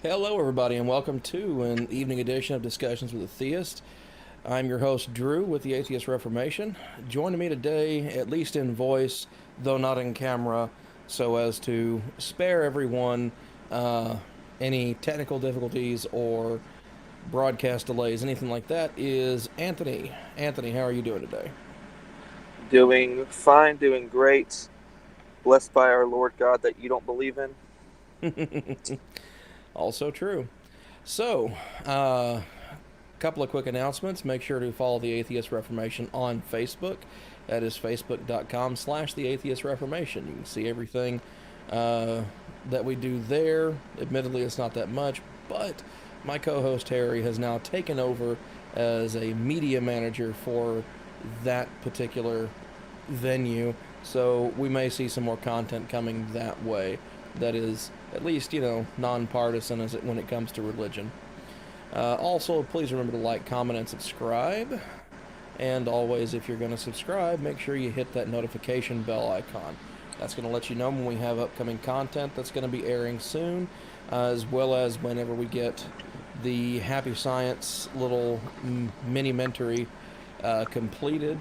Hello, everybody, and welcome to an evening edition of Discussions with a Theist. I'm your host, Drew, with the Atheist Reformation. Joining me today, at least in voice, though not in camera, so as to spare everyone uh, any technical difficulties or broadcast delays, anything like that, is Anthony. Anthony, how are you doing today? Doing fine, doing great. Blessed by our Lord God that you don't believe in. Also true. So, a couple of quick announcements. Make sure to follow the Atheist Reformation on Facebook. That is facebook.com/the Atheist Reformation. You can see everything uh, that we do there. Admittedly, it's not that much, but my co-host Harry has now taken over as a media manager for that particular venue. So we may see some more content coming that way. That is at least nonpartisan as when it comes to religion. Also, please remember to like, comment, and subscribe. And always, if you're going to subscribe, make sure you hit that notification bell icon. That's going to let you know when we have upcoming content that's going to be airing soon, as well as whenever we get the Happy Science little mini mentory completed.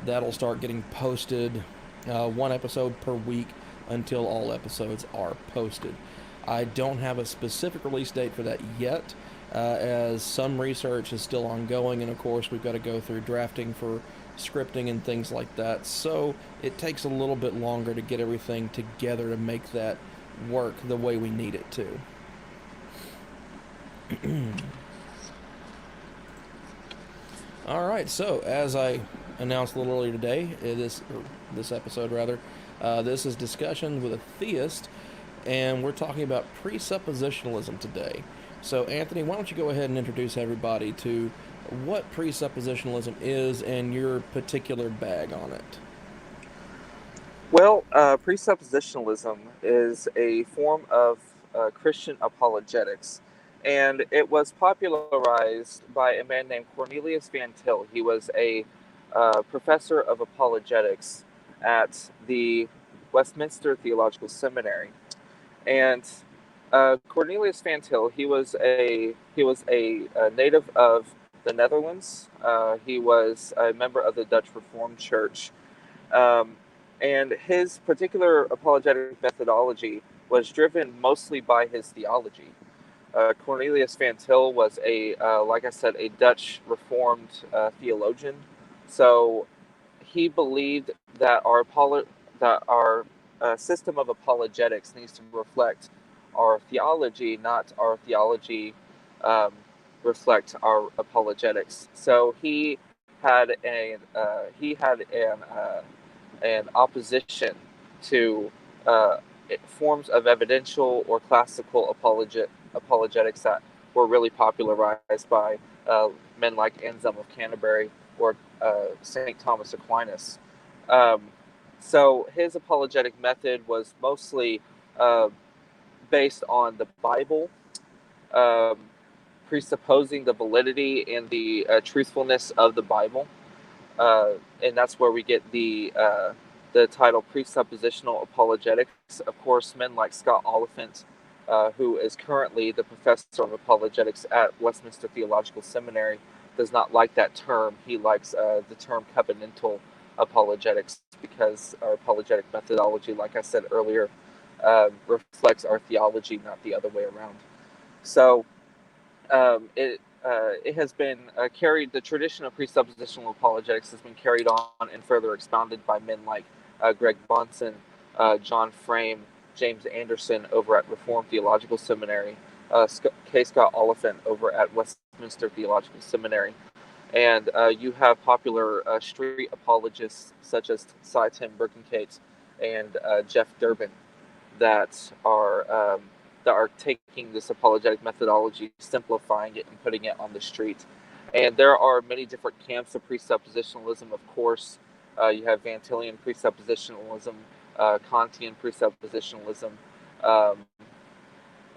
That'll start getting posted one episode per week until all episodes are posted. I don't have a specific release date for that yet, as some research is still ongoing, and of course, we've got to go through drafting for scripting and things like that. So it takes a little bit longer to get everything together to make that work the way we need it to. All right, so as I announced a little earlier today, this episode rather, this is Discussion with a Theist, and we're talking about presuppositionalism today. So, Anthony, why don't you go ahead and introduce everybody to what presuppositionalism is and your particular bag on it? Well, presuppositionalism is a form of Christian apologetics, and it was popularized by a man named Cornelius Van Til. He was a professor of apologetics at the Westminster Theological Seminary, and Cornelius Van Til, he was a native of the Netherlands. He was a member of the Dutch Reformed Church, um, and his particular apologetic methodology was driven mostly by his theology. Cornelius Van Til was like I said, a Dutch Reformed theologian. So he believed that our system of apologetics needs to reflect our theology, not our theology um, reflect our apologetics. So he had an opposition to uh, forms of evidential or classical apologetics that were really popularized by men like Anselm of Canterbury or St. Thomas Aquinas. Um, so his apologetic method was mostly uh, based on the Bible, um, presupposing the validity and the truthfulness of the Bible, and that's where we get the title presuppositional apologetics. Of course, men like Scott Oliphant, who is currently the professor of apologetics at Westminster Theological Seminary, does not like that term. He likes the term covenantal apologetics because our apologetic methodology, like I said earlier, reflects our theology, not the other way around. So it has been carried. The tradition of presuppositional apologetics has been carried on and further expounded by men like Greg Bonson, John Frame, James Anderson over at Reformed Theological Seminary, K. Scott Oliphant over at Westminster Theological Seminary, and you have popular street apologists such as Cy Tim Berkenkate and Jeff Durbin that are taking this apologetic methodology, simplifying it, and putting it on the street. And there are many different camps of presuppositionalism. Of course, you have Van Tillian presuppositionalism, Kantian presuppositionalism, um,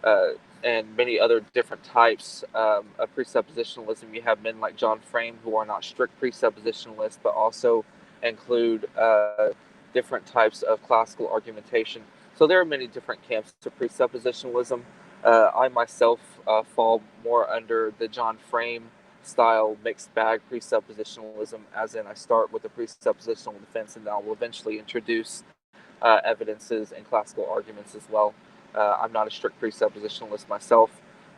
uh, and many other different types of presuppositionalism. You have men like John Frame who are not strict presuppositionalists, but also include different types of classical argumentation. So there are many different camps to presuppositionalism. I myself fall more under the John Frame style mixed bag presuppositionalism, as in I start with a presuppositional defense and I will eventually introduce evidences and classical arguments as well. I'm not a strict presuppositionalist myself,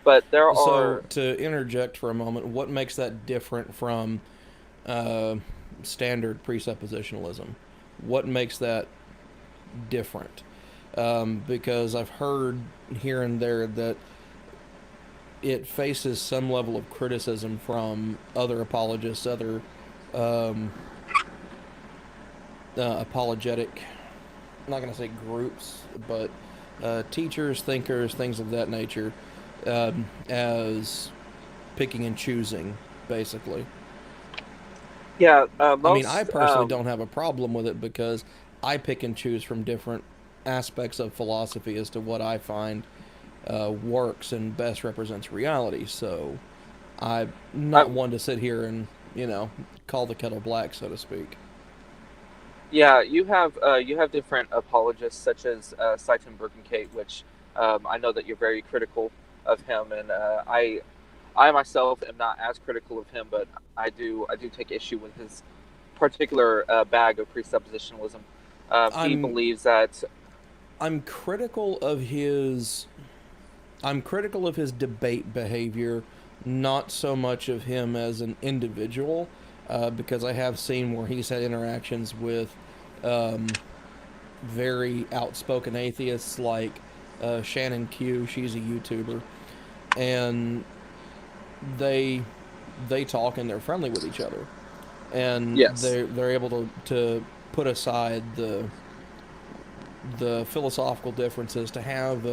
but there So, are. to interject for a moment, what makes that different from uh, standard presuppositionalism? What makes that different? Because I've heard here and there that it faces some level of criticism from other apologists, other um, apologetic, I'm not going to say groups, but teachers, thinkers, things of that nature, as picking and choosing, basically. Yeah, I mean, I most. personally don't have a problem with it because I pick and choose from different aspects of philosophy as to what I find works and best represents reality. So I'm I, not one to sit here and, call the kettle black, so to speak. Yeah, you have different apologists such as Seitan Berkenkate, which I know that you're very critical of him, and I myself am not as critical of him, but I do take issue with his particular bag of presuppositionalism. He I'm believes that. I'm critical of his I'm critical of his debate behavior, not so much of him as an individual, because I have seen where he's had interactions with um, very outspoken atheists like Shannon Q. She's a YouTuber, and they they talk and they're friendly with each other, and Yes. they're able to put aside the philosophical differences to have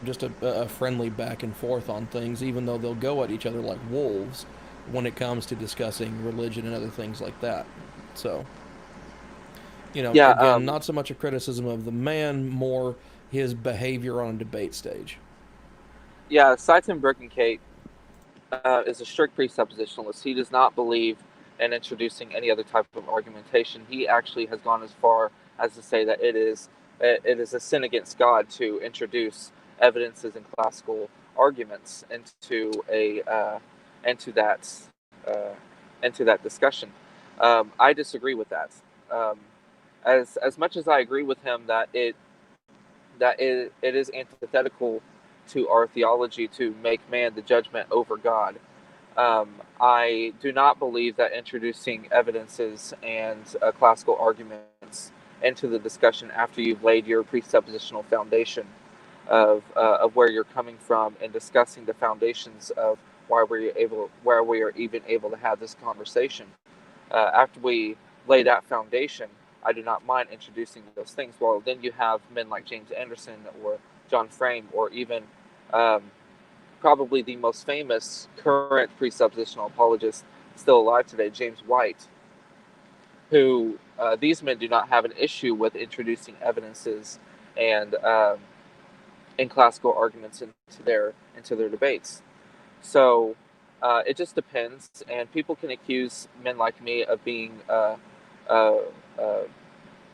just a friendly back and forth on things, even though they'll go at each other like wolves when it comes to discussing religion and other things like that. So, Yeah. again, not so much a criticism of the man, more his behavior on a debate stage. Yeah. Seitan Berkenkate is a strict presuppositionalist. He does not believe in introducing any other type of argumentation. He actually has gone as far as to say that it is a sin against God to introduce evidences and classical arguments into that uh, into that discussion. I disagree with that. Um, as much as I agree with him it is antithetical to our theology to make man the judgment over God. I do not believe that introducing evidences and classical arguments into the discussion after you've laid your presuppositional foundation of where you're coming from and discussing the foundations of where we are even able to have this conversation. After we lay that foundation, I do not mind introducing those things. Well, then you have men like James Anderson or John Frame, or even um, probably the most famous current presuppositional apologist still alive today, James White, who these men do not have an issue with introducing evidences and and classical arguments into their debates. So it just depends, and people can accuse men like me of being uh, uh,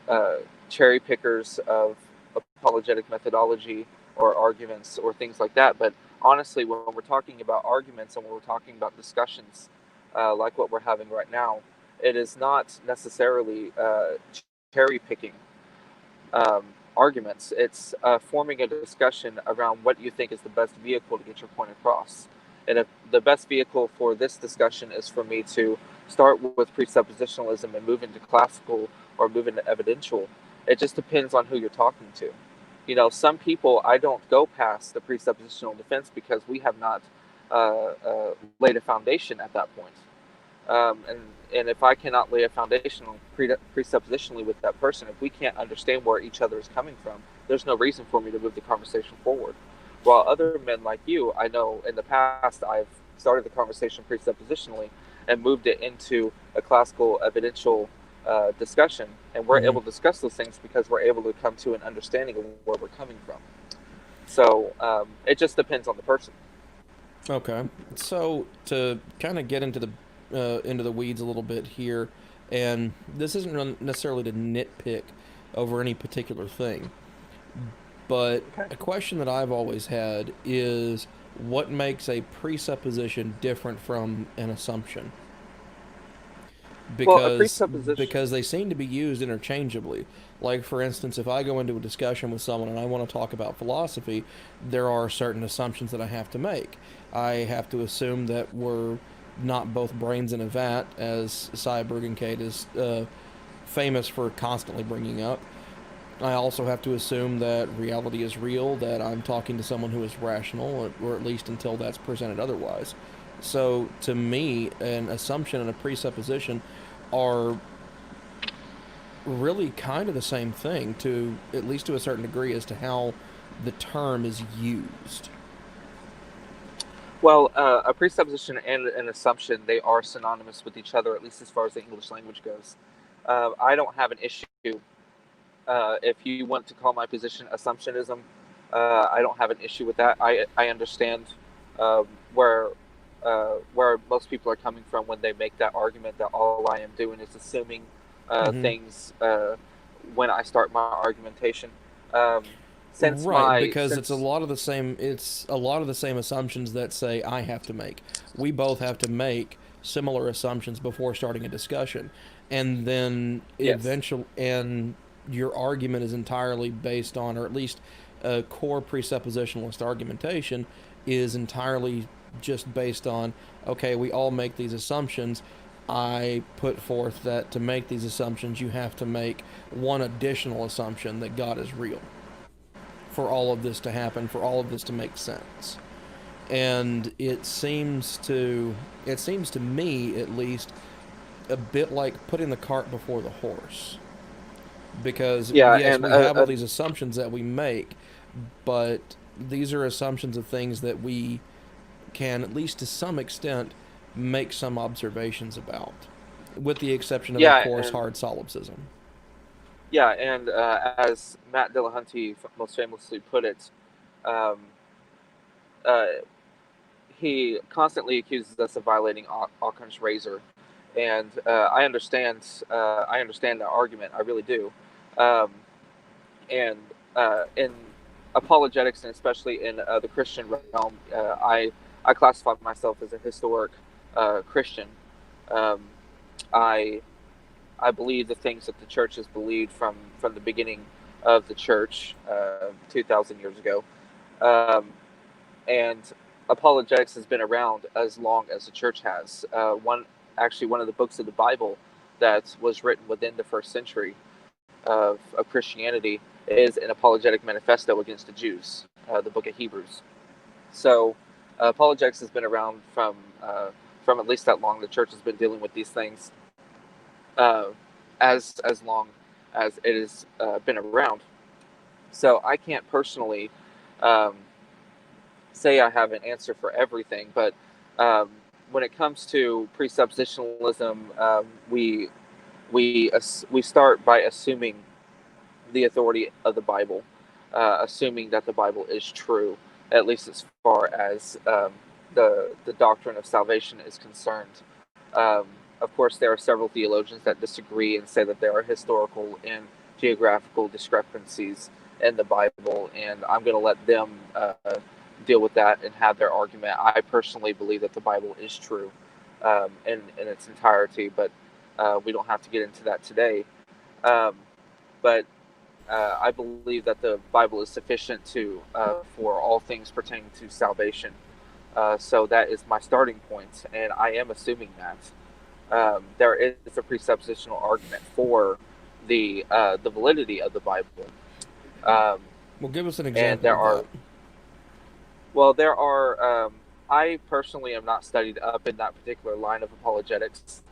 uh, cherry pickers of apologetic methodology or arguments or things like that. But honestly, when we're talking about arguments and when we're talking about discussions like what we're having right now, it is not necessarily cherry picking um, arguments. It's forming a discussion around what you think is the best vehicle to get your point across. And if the best vehicle for this discussion is for me to start with presuppositionalism and move into classical or move into evidential, it just depends on who you're talking to. You know, some people I don't go past the presuppositional defense because we have not laid a foundation at that point. And if I cannot lay a foundation presuppositionally with that person, if we can't understand where each other is coming from, there's no reason for me to move the conversation forward. While other men like you, I know in the past I've started the conversation presuppositionally and moved it into a classical evidential discussion, and we're Mm-hmm. able to discuss those things because we're able to come to an understanding of where we're coming from. So it just depends on the person. Okay, so to kind of get into the weeds a little bit here, and this isn't necessarily to nitpick over any particular thing, But Okay. a question that I've always had is what makes a presupposition different from an assumption? Well, a because presupposition. because they seem to be used interchangeably. Like, for instance, if I go into a discussion with someone and I want to talk about philosophy, there are certain assumptions that I have to make. I have to assume that we're not both brains in a vat, as Cyberg and Kate is famous for constantly bringing up. I also have to assume that reality is real, that I'm talking to someone who is rational, or at least until that's presented otherwise. So, to me, an assumption and a presupposition are really kind of the same thing, to at least to a certain degree, as to how the term is used. Well, a presupposition and an assumption, they are synonymous with each other, at least as far as the English language goes. I don't have an issue. If you want to call my position assumptionism, I don't have an issue with that. I understand um, where where most people are coming from when they make that argument that all I am doing is assuming Mm-hmm. things when I start my argumentation. Um, since Right, my because it's a since lot of the same. It's a lot of the same assumptions that say I have to make. We both have to make similar assumptions before starting a discussion, and then Yes. eventually, and your argument is entirely based on, or at least a core presuppositionalist argumentation is entirely just based on. Okay, we all make these assumptions. I put forth that to make these assumptions, you have to make one additional assumption that God is real for all of this to happen, for all of this to make sense. And it seems to me at least a bit like putting the cart before the horse. Because Yeah, yes, and we have all these assumptions that we make, but these are assumptions of things that we can, at least to some extent, make some observations about, with the exception of yeah, course, and hard solipsism. yeah, and as Matt Dillahunty most famously put it, um, uh, he constantly accuses us of violating Occam's razor, and I understand. I understand that argument. I really do. Um, and in apologetics, and especially in the Christian realm, I classify myself as a historic Christian. Um, I I believe the things that the church has believed from the beginning of the church 2,000 years ago. Um, and apologetics has been around as long as the church has. One of the books of the Bible that was written within the first century of Christianity is an apologetic manifesto against the Jews, the book of Hebrews. So apologetics has been around from at least that long. The church has been dealing with these things uh, as long as it has been around. So I can't personally um, say I have an answer for everything, but um, when it comes to presuppositionalism, we start by assuming the authority of the Bible, assuming that the Bible is true, at least as far as the doctrine of salvation is concerned. Um, of course, there are several theologians that disagree and say that there are historical and geographical discrepancies in the Bible, and I'm going to let them deal with that and have their argument. I personally believe that the Bible is true in its entirety, but we don't have to get into that today. Um, but I believe that the Bible is sufficient to for all things pertaining to salvation. So that is my starting point, and I am assuming that there is a presuppositional argument for the validity of the Bible, um, Well, give us an and example there of are that. there are. I personally am not studied up in that particular line of apologetics.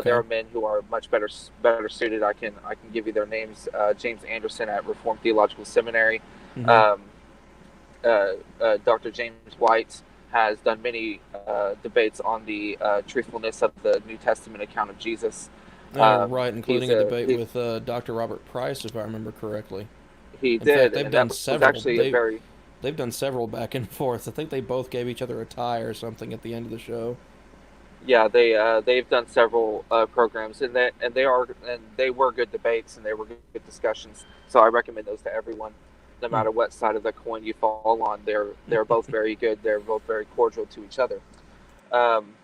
There Okay. are men who are much better suited. I can give you their names. James Anderson at Reformed Theological Seminary. Mm-hmm. Um, Dr. James White has done many debates on the truthfulness of the New Testament account of Jesus. Right, He's including a a debate with Dr. Robert Price, if I remember correctly. he In fact, did, and that was actually a very they've done several back and forths. I think they both gave each other a tie or something at the end of the show. yeah, they've done several programs, and they were good debates, and they were good discussions. So I recommend those to everyone. no matter what side of the coin you fall on. They're both very good. They're both very cordial to each other. Um,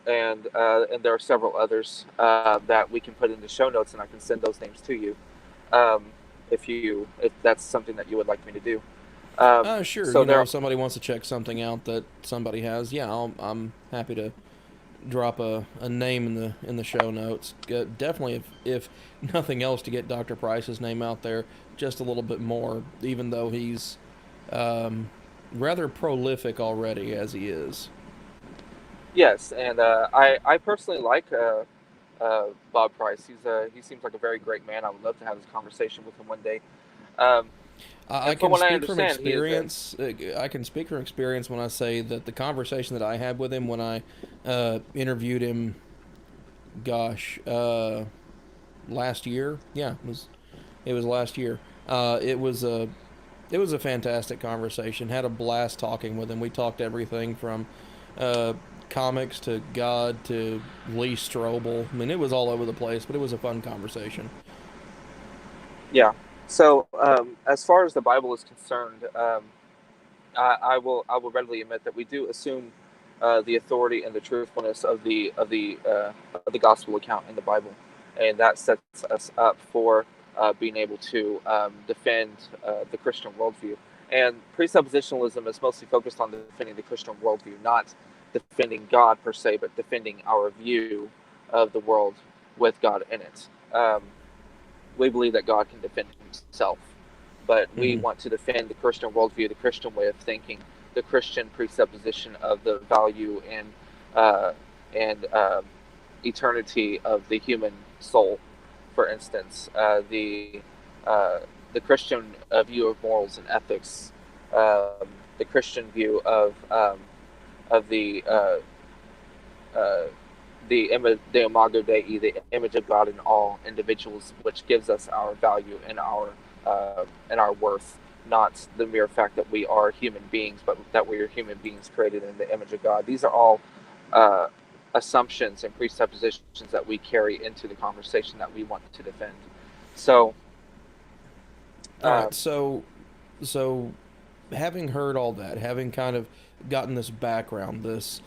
and there are several others that we can put in the show notes, and I can send those names to you um, if that's something that you would like me to do. Sure. So If somebody wants to check something out that somebody has, I'm happy to drop a name in the show notes. Definitely, if nothing else, to get Dr. Price's name out there just a little bit more, even though he's rather prolific already as he is. Yes, and I personally like Bob Price. He seems like a very great man. I would love to have this conversation with him one day. Um, I and from can what I speak from understand, experience. I can speak from experience when I say that the conversation that I had with him when I interviewed him, last year. Yeah, it was last year. It was a fantastic conversation. Had a blast talking with him. We talked everything from comics to God to Lee Strobel. I mean, it was all over the place, but it was a fun conversation. Yeah. So, as far as the Bible is concerned, I will readily admit that we do assume the authority and the truthfulness of the gospel account in the Bible, and that sets us up for being able to defend the Christian worldview. And presuppositionalism is mostly focused on defending the Christian worldview, not defending God per se, but defending our view of the world with God in it. We believe that God can defend himself, but we want to defend the Christian worldview, the Christian way of thinking, the Christian presupposition of the value and eternity of the human soul. For instance, the Christian view of morals and ethics, the Christian view of the imago Dei, the image of God in all individuals, which gives us our value and our worth, not the mere fact that we are human beings, but that we are human beings created in the image of God. These are all assumptions and presuppositions that we carry into the conversation that we want to defend. So, all right. So, having heard all that, having kind of gotten this background, this.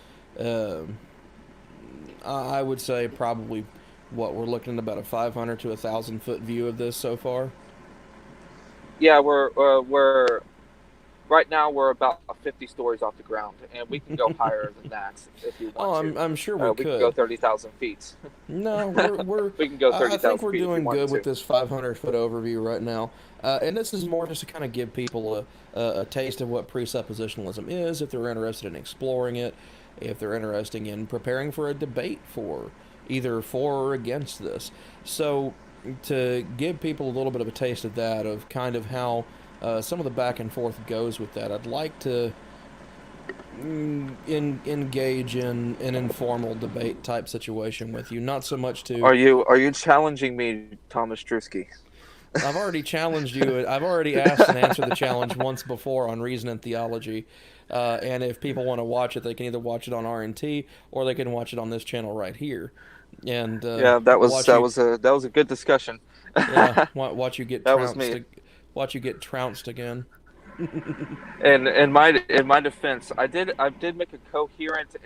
I would say probably we're looking at about a 500 to 1,000 foot view of this so far. Yeah, we're right now we're about 50 stories off the ground, and we can go higher than that if you want I'm sure we could. We can go 30,000 feet. No, we're we can go 30,000 feet. I think we're doing good with this 500 foot overview right now, and this is more just to kind of give people a taste of what presuppositionalism is, if they're interested in exploring it, if they're interested in preparing for a debate for either for or against this. So to give people a little bit of a taste of that, of kind of how some of the back and forth goes with that, I'd like to engage in an informal debate type situation with you. Not so much to... Are you challenging me, Thomas Drewski? I've already challenged you. I've already asked and answered the challenge once before on Reason and Theology. And if people want to watch it, they can either watch it on RNT or they can watch it on this channel right here. And yeah, that was a good discussion. Yeah, watch you get that trounced. Was me. Watch you get trounced again. And in my defense, I did make a coherent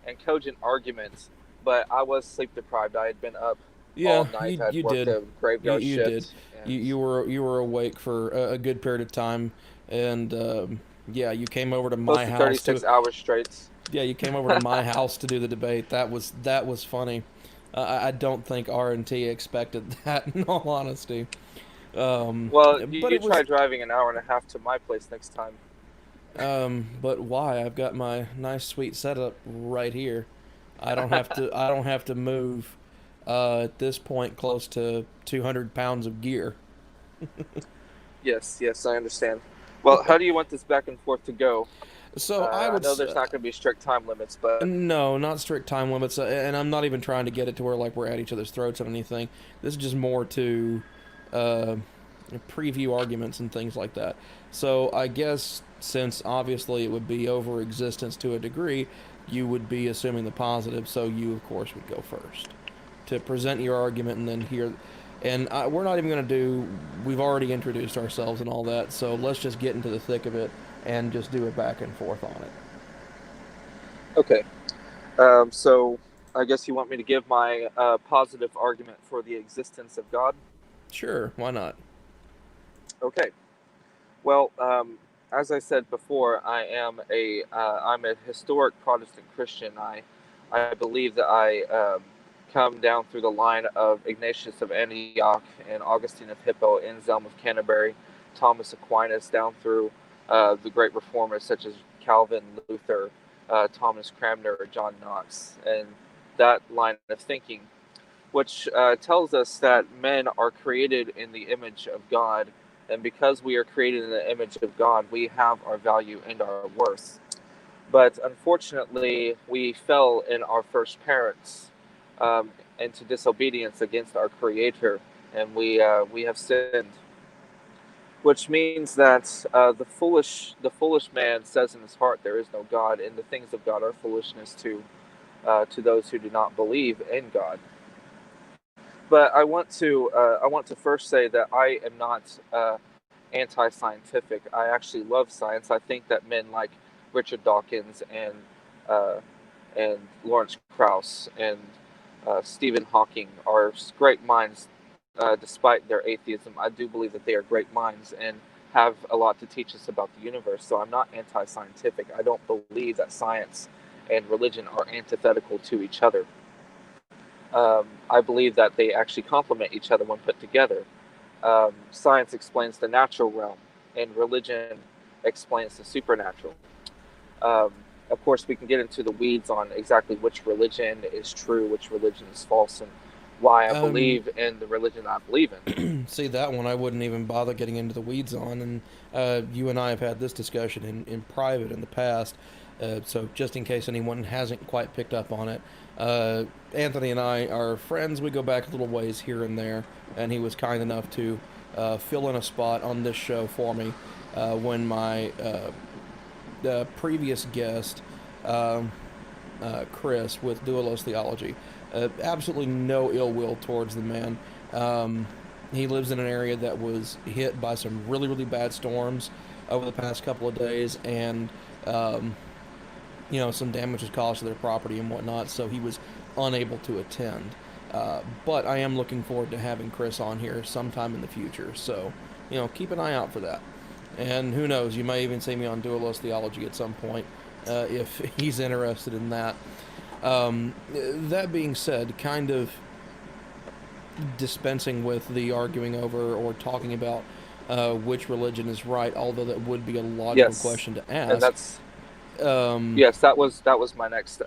and cogent argument, but I was sleep deprived. I had been up all night. you did. A graveyard you shift. Did. You were awake for a good period of time, and yeah, you came over to my house. 36 hours straight. Yeah, you came over to my house to do the debate. That was funny. I don't think RNT expected that, in all honesty. Well, you try driving an hour and a half to my place next time. But why? I've got my nice sweet setup right here. I don't have to move at this point close to 200 pounds of gear. Yes, I understand. Well, how do you want this back and forth to go? So I know there's not going to be strict time limits, but no, not strict time limits, and I'm not even trying to get it to where like we're at each other's throats or anything. This is just more to preview arguments and things like that. So I guess since obviously it would be over existence to a degree, you would be assuming the positive, so you of course would go first to present your argument and then hear. And we're not even going to do, we've already introduced ourselves and all that, so let's just get into the thick of it and just do a back and forth on it. Okay. So I guess you want me to give my positive argument for the existence of God? Sure, why not? Okay. Well, as I said before, I'm a historic Protestant Christian. I believe that I come down through the line of Ignatius of Antioch and Augustine of Hippo, Anselm of Canterbury, Thomas Aquinas, down through the great reformers such as Calvin, Luther, Thomas Cranmer, or John Knox, and that line of thinking, which tells us that men are created in the image of God, and because we are created in the image of God, we have our value and our worth. But unfortunately, we fell in our first parents into disobedience against our Creator, and we have sinned, which means that the foolish man says in his heart, "There is no God," and the things of God are foolishness to those who do not believe in God. But I want to first say that I am not anti-scientific. I actually love science. I think that men like Richard Dawkins and Lawrence Krauss and Stephen Hawking are great minds. Despite their atheism, I do believe that they are great minds and have a lot to teach us about the universe. So I'm not anti-scientific. I don't believe that science and religion are antithetical to each other. I believe that they actually complement each other when put together. Science explains the natural realm, and religion explains the supernatural. Of course, we can get into the weeds on exactly which religion is true, which religion is false, and why I believe in the religion I believe in. See, that one I wouldn't even bother getting into the weeds on, and you and I have had this discussion in private in the past, so just in case anyone hasn't quite picked up on it, Anthony and I are friends. We go back a little ways here and there, and he was kind enough to fill in a spot on this show for me when my previous guest, Chris, with Dualos Theology, absolutely no ill will towards the man. He lives in an area that was hit by some really, really bad storms over the past couple of days, and some damage was caused to their property and whatnot, so he was unable to attend. But I am looking forward to having Chris on here sometime in the future, so keep an eye out for that. And who knows, you may even see me on Dualos Theology at some point if he's interested in that. That being said, kind of dispensing with the arguing over or talking about which religion is right, although that would be a logical question to ask. And that's yes, that was my next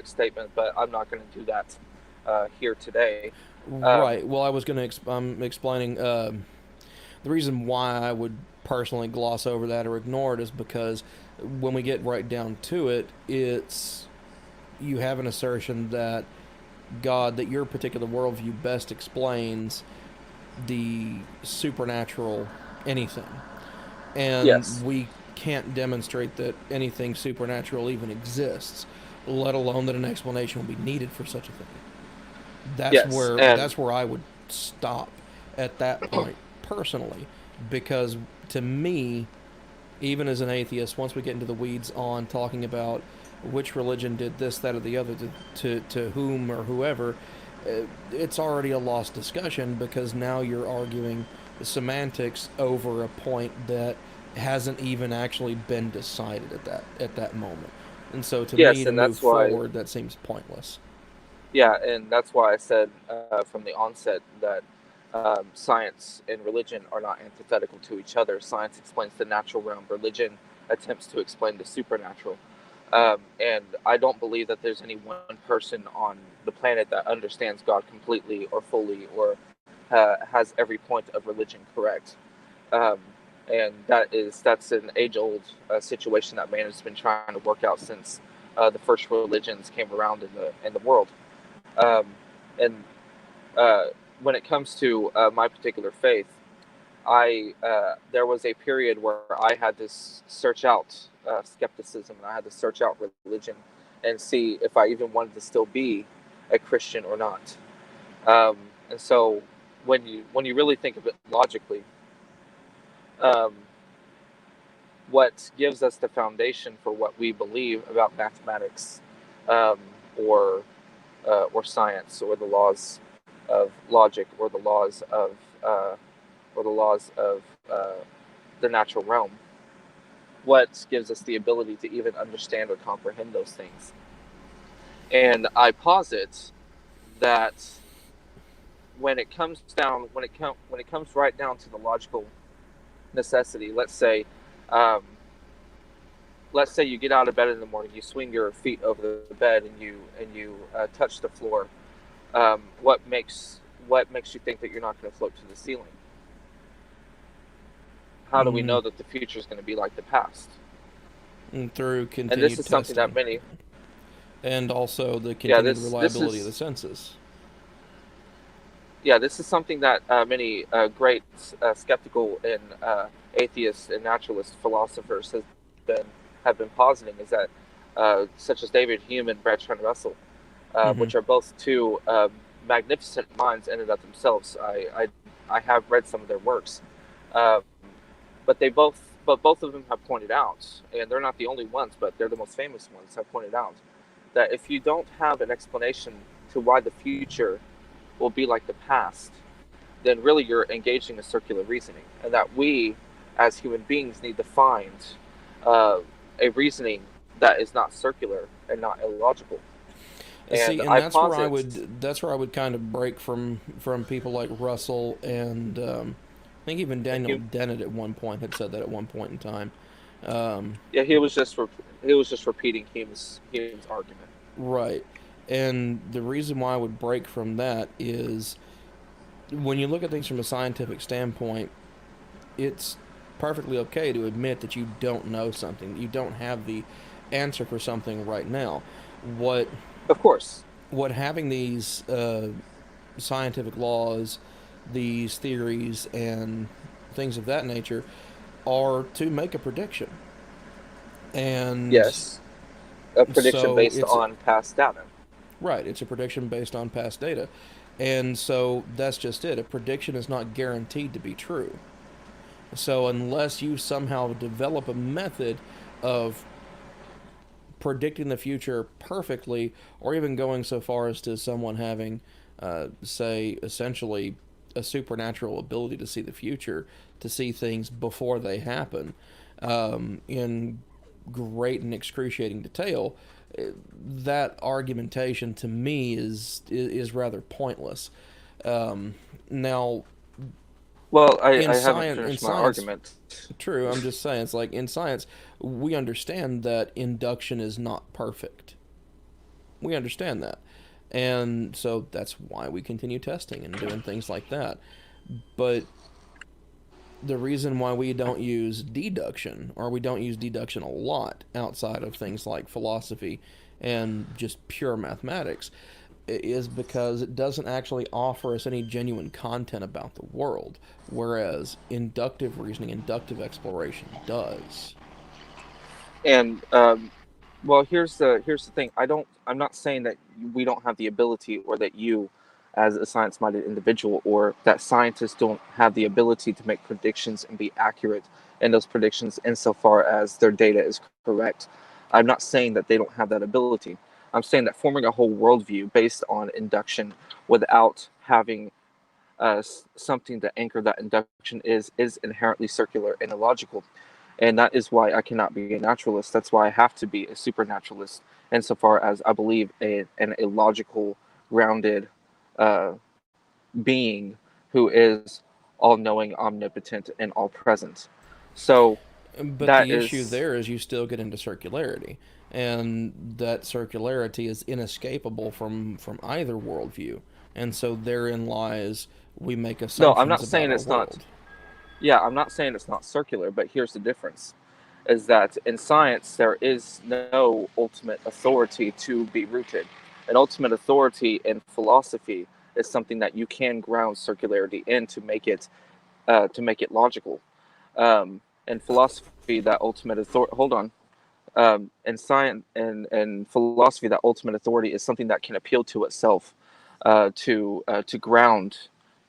statement, but I'm not going to do that here today. Right. Well, I was going to explaining the reason why I would personally gloss over that or ignore it is because when we get right down to it, it's you have an assertion that God, that your particular worldview best explains the supernatural anything, and we can't demonstrate that anything supernatural even exists, let alone that an explanation will be needed for such a thing. That's where I would stop at that point personally, because to me, even as an atheist, once we get into the weeds on talking about which religion did this, that, or the other to whom or whoever, it's already a lost discussion, because now you're arguing the semantics over a point that hasn't even actually been decided at that moment. And so to me, to move forward, that seems pointless. Yeah, and that's why I said from the onset that science and religion are not antithetical to each other. Science explains the natural realm. Religion attempts to explain the supernatural. And I don't believe that there's any one person on the planet that understands God completely or fully or has every point of religion correct. And that's an age-old situation that man has been trying to work out since the first religions came around in the world. And when it comes to my particular faith, there was a period where I had to search out skepticism, and I had to search out religion and see if I even wanted to still be a Christian or not. And so when you really think of it logically, um, what gives us the foundation for what we believe about mathematics, um, or science, or the laws of logic, or the laws of the natural realm. What gives us the ability to even understand or comprehend those things? And I posit that when it comes right down to the logical necessity, um, let's say you get out of bed in the morning, you swing your feet over the bed, and you touch the floor. What makes you think that you're not going to float to the ceiling? How do we know that the future is going to be like the past? And through continued And this is something testing. that many, and also the continued reliability of the senses. Yeah, this is something that many great skeptical and atheist and naturalist philosophers have been positing, is that such as David Hume and Bertrand Russell, which are both two magnificent minds in and of themselves. I have read some of their works, but both of them have pointed out, and they're not the only ones, but they're the most famous ones, have pointed out that if you don't have an explanation to why the future will be like the past, then really you're engaging in circular reasoning, and that we as human beings need to find a reasoning that is not circular and not illogical. And that's where I would kind of break from people like Russell, and I think even Daniel Dennett at one point had said that at one point in time. Yeah, he was just repeating Hume's argument. Right. And the reason why I would break from that is when you look at things from a scientific standpoint, it's perfectly okay to admit that you don't know something, you don't have the answer for something right now. Of course. What having these scientific laws, these theories, and things of that nature are to make a prediction. And yes, a prediction based on past data. Right, it's a prediction based on past data. And so that's just it. A prediction is not guaranteed to be true. So unless you somehow develop a method of predicting the future perfectly, or even going so far as to someone having, say, essentially a supernatural ability to see the future, to see things before they happen, in great and excruciating detail, that argumentation to me is rather pointless. Now, well, I haven't finished my argument. True, I'm just saying, it's like in science, we understand that induction is not perfect. We understand that. And so that's why we continue testing and doing things like that. But the reason why we don't use deduction, or we don't use deduction a lot outside of things like philosophy and just pure mathematics, is because it doesn't actually offer us any genuine content about the world, whereas inductive reasoning, inductive exploration does. And well, here's the thing. I'm not saying that we don't have the ability, or that you, as a science-minded individual, or that scientists don't have the ability to make predictions and be accurate in those predictions insofar as their data is correct. I'm not saying that they don't have that ability. I'm saying that forming a whole worldview based on induction without having something to anchor that induction is inherently circular and illogical. And that is why I cannot be a naturalist. That's why I have to be a supernaturalist, insofar as I believe in a logical, grounded being who is all-knowing, omnipotent, and all-present. So, but the issue there is you still get into circularity, and that circularity is inescapable from either worldview, and so therein lies we make assumptions. No, I'm not saying it's not. Yeah, I'm not saying it's not circular, but here's the difference: is that in science there is no ultimate authority to be rooted. An ultimate authority in philosophy is something that you can ground circularity in to make it logical. In philosophy, that ultimate authority. Hold on. In science and philosophy, that ultimate authority is something that can appeal to itself, to ground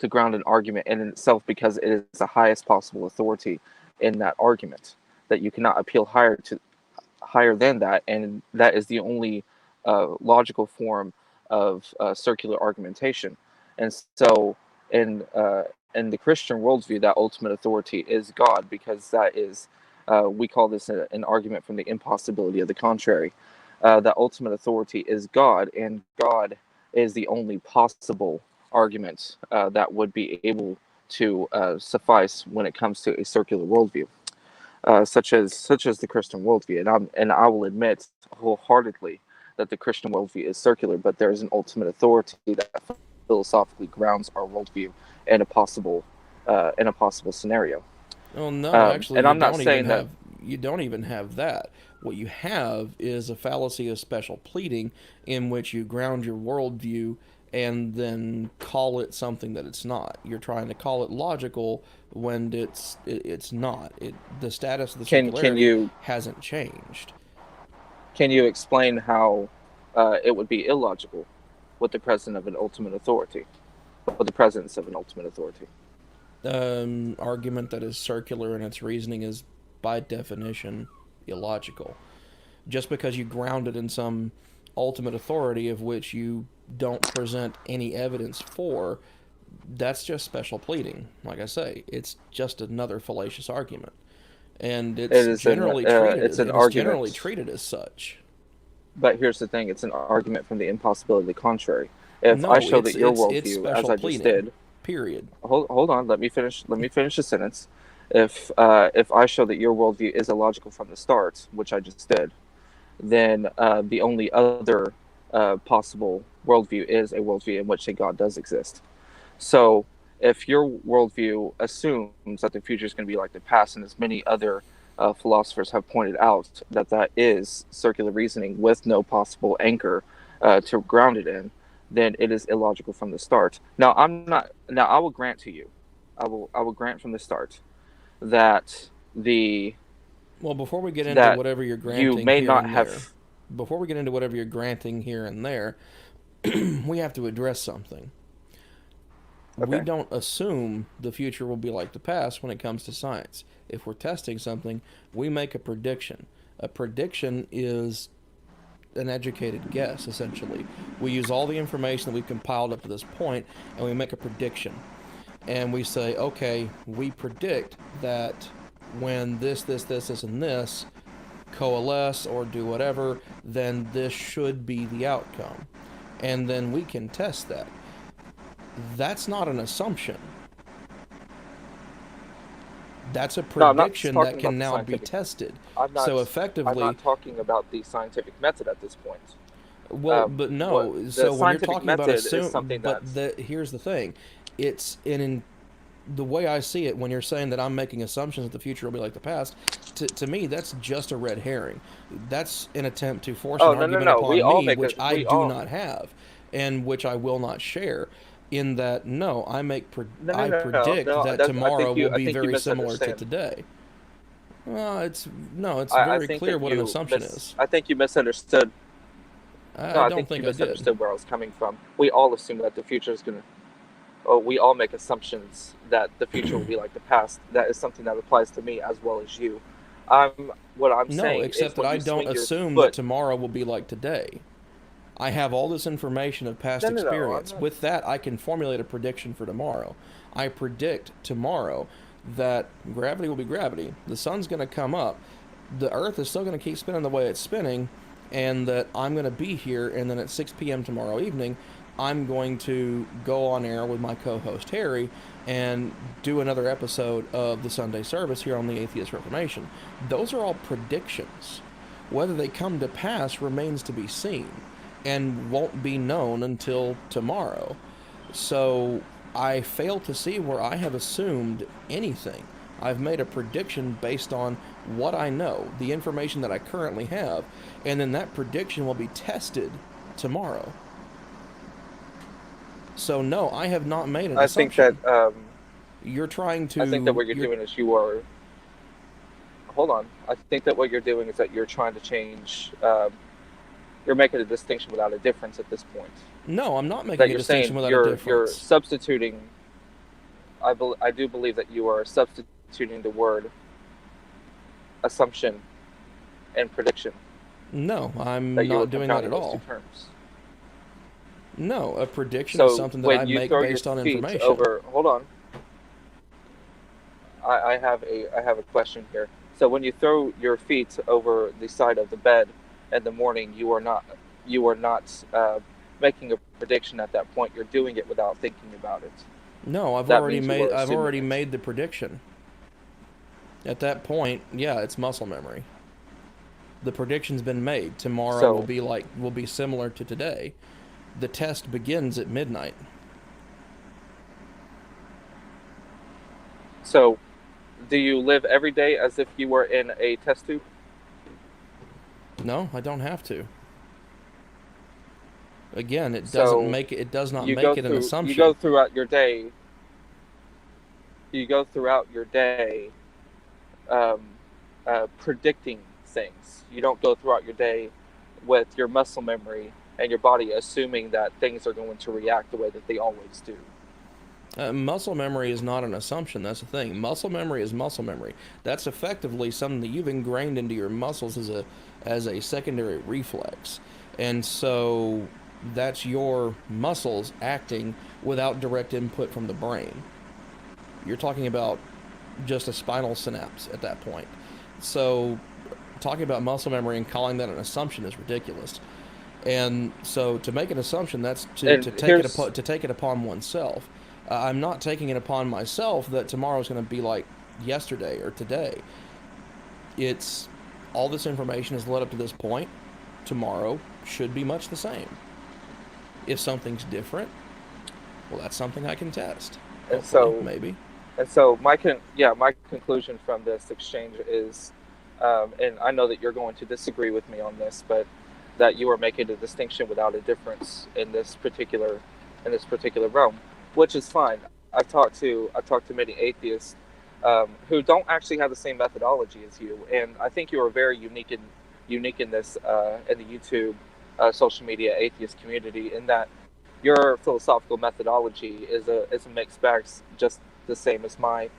to ground an argument in itself, because it is the highest possible authority in that argument, that you cannot appeal higher than that, and that is the only logical form of circular argumentation. And so in the Christian worldview, that ultimate authority is God, because that is, we call this an argument from the impossibility of the contrary. That ultimate authority is God, and God is the only possible argument that would be able to suffice when it comes to a circular worldview, such as the Christian worldview. And I will admit wholeheartely that the Christian worldview is circular, but there is an ultimate authority that philosophically grounds our worldview in a possible scenario. Well, no, actually, and I'm not saying that you don't even have that. What you have is a fallacy of special pleading, in which you ground your worldview and then call it something that it's not. You're trying to call it logical when it's not. The status of the circularity hasn't changed. Can you explain how it would be illogical with the presence of an ultimate authority? With the presence of an ultimate authority? Argument that is circular in its reasoning is, by definition, illogical. Just because you ground it in some ultimate authority of which you don't present any evidence for, that's just special pleading. Like I say, it's just another fallacious argument, and it's generally treated as such. But here's the thing: it's an argument from the impossibility of the contrary. If I show that your worldview, as I just did, period. Hold on. Let me finish the sentence. If I show that your worldview is illogical from the start, which I just did, then the only other possible worldview is a worldview in which a God does exist. So if your worldview assumes that the future is going to be like the past, and as many other philosophers have pointed out, that is circular reasoning with no possible anchor to ground it in, then it is illogical from the start. Now I will grant to you, I will grant from the start that before we get into whatever you're granting, you may not have. Before we get into whatever you're granting here and there, we have to address something. Okay. We don't assume the future will be like the past when it comes to science. If we're testing something, we make a prediction. A prediction is an educated guess, essentially. We use all the information that we've compiled up to this point, and we make a prediction. And we say, okay, we predict that when this, and this coalesce or do whatever, then this should be the outcome. And then we can test that. That's not an assumption. That's a prediction that can now be tested. So effectively, I'm not talking about the scientific method at this point. Well, but no. So when you're talking about assuming, here's the thing: it's the way I see it. When you're saying that I'm making assumptions that the future will be like the past, to me, that's just a red herring. That's an attempt to force an argument upon me, which I do not have, and which I will not share. In that, I predict that tomorrow will be very similar to today. It's very clear what an assumption is. I think you misunderstood. I don't think you misunderstood where I was coming from. We all assume that the future is going to. We all make assumptions that the future will be like the past. That is something that applies to me as well as you. What I'm saying is, except that I don't assume that tomorrow will be like today. I have all this information of past experience. With that, I can formulate a prediction for tomorrow. I predict tomorrow that gravity will be gravity. The sun's going to come up. The earth is still going to keep spinning the way it's spinning, and that I'm going to be here, and then at 6 p.m. tomorrow evening, I'm going to go on air with my co-host Harry and do another episode of the Sunday service here on the Atheist Reformation. Those are all predictions. Whether they come to pass remains to be seen, and won't be known until tomorrow. So I fail to see where I have assumed anything. I've made a prediction based on what I know, the information that I currently have, and then that prediction will be tested tomorrow. So no, I have not made an assumption. Think that you're trying to. I think that what you're doing is you are. Hold on. I think that what you're doing is that you're trying to change. You're making a distinction without a difference at this point. No, I'm not making a distinction without a difference. You're substituting. I do believe that you are substituting the word assumption and prediction. No, I'm That you are not doing that confounding at those two all. terms. No, a prediction is So something that I when you make throw your based on feet information. over, hold on, I have a question here. So when you throw your feet over the side of the bed in the morning, you are not making a prediction at that point. You're doing it without thinking about it. No, That means you are I've assuming already it. made the prediction. At that point, yeah, it's muscle memory. The prediction's been made. Tomorrow So will be similar to today. The test begins at midnight. so do you live every day as if you were in a test tube? No, I don't have to. Again, So it does not make it an you assumption. go throughout your day. You go throughout your day um, predicting things. You don't go throughout your day with your muscle memory and your body assuming that things are going to react the way that they always do. Muscle memory is not an assumption. That's the thing. Muscle memory is muscle memory. That's effectively something that you've ingrained into your muscles as a secondary reflex, and so that's your muscles acting without direct input from the brain. You're talking about just a spinal synapse at that point. So, talking about muscle memory and calling that an assumption is ridiculous. And so, to make an assumption, that's And here's to take it upon oneself. I'm not taking it upon myself that tomorrow's going to be like yesterday or today. It's all this information has led up to this point. Tomorrow should be much the same. If something's different, well, that's something I can test. and Hopefully, so maybe. my conclusion from this exchange is, and I know that you're going to disagree with me on this, but that you are making a distinction without a difference in this particular realm, which is fine. I've talked to many atheists who don't actually have the same methodology as you, and I think you are very unique in this in the YouTube social media atheist community, in that your philosophical methodology is a mixed bag, just the same as my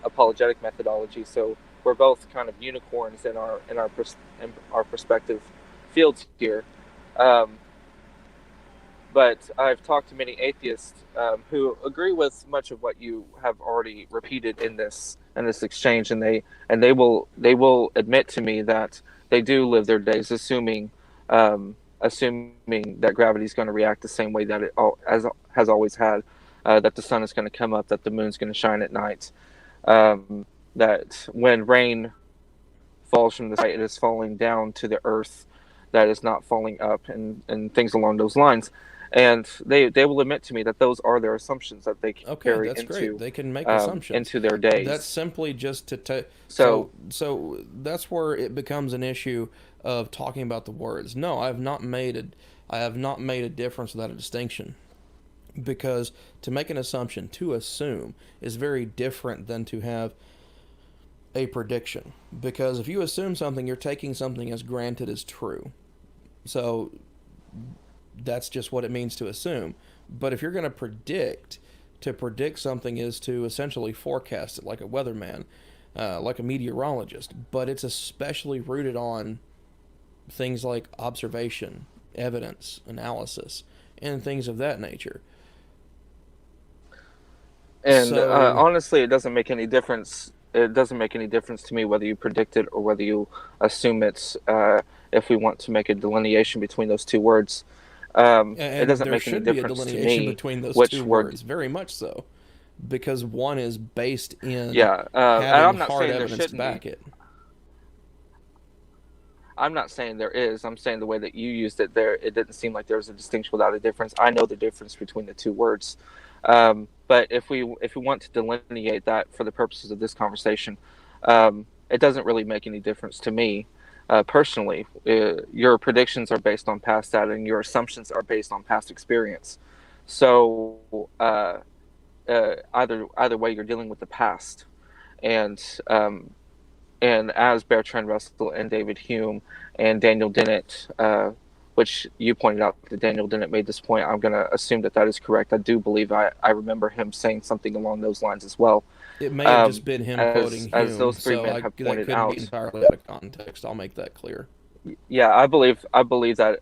apologetic methodology. So we're both kind of unicorns in our perspective fields here. Um, but I've talked to many atheists who agree with much of what you have already repeated in this exchange, and they will admit to me that they do live their days assuming that gravity is going to react the same way that as has always had, that the sun is going to come up, that the moon's going to shine at night, um, that when rain falls from the sky, it is falling down to the earth, that is not falling up, and things along those lines. And they will admit to me that those are their assumptions that they Okay, carry that's great. They can make assumptions. into their That's days. simply just So so that's where it becomes an issue of talking about the words. No, I have not made a difference without a distinction, because to make an assumption, to assume, is very different than to have a prediction. Because if you assume something, you're taking something as granted as true. So that's just what it means to assume. But if you're going to predict something is to essentially forecast it like a weatherman, like a meteorologist. But it's especially rooted on things like observation, evidence, analysis, and things of that nature. And So, honestly, it doesn't make any difference. It doesn't make any difference to me whether you predict it or whether you assume it. If we want to make a delineation between those two words, it and doesn't there make any should be a difference to delineation me between those two which word. words, very much so, because one is based in Yeah, and having I'm not hard saying there evidence to shouldn't be. back it. I'm not saying there is. I'm saying the way that you used it there, it didn't seem like there was a distinction without a difference. I know the difference between the two words, but if we want to delineate that for the purposes of this conversation, it doesn't really make any difference to me personally. Your predictions are based on past data, and your assumptions are based on past experience. So either way, you're dealing with the past, and as Bertrand Russell and David Hume and Daniel Dennett which you pointed out that Daniel didn't make this point. I'm going to assume that that is correct. I do believe I remember him saying something along those lines as well. It may have just been him quoting as Hume, those three so men have that pointed couldn't out. be entirely out of context. I'll make that clear. Yeah, I believe that.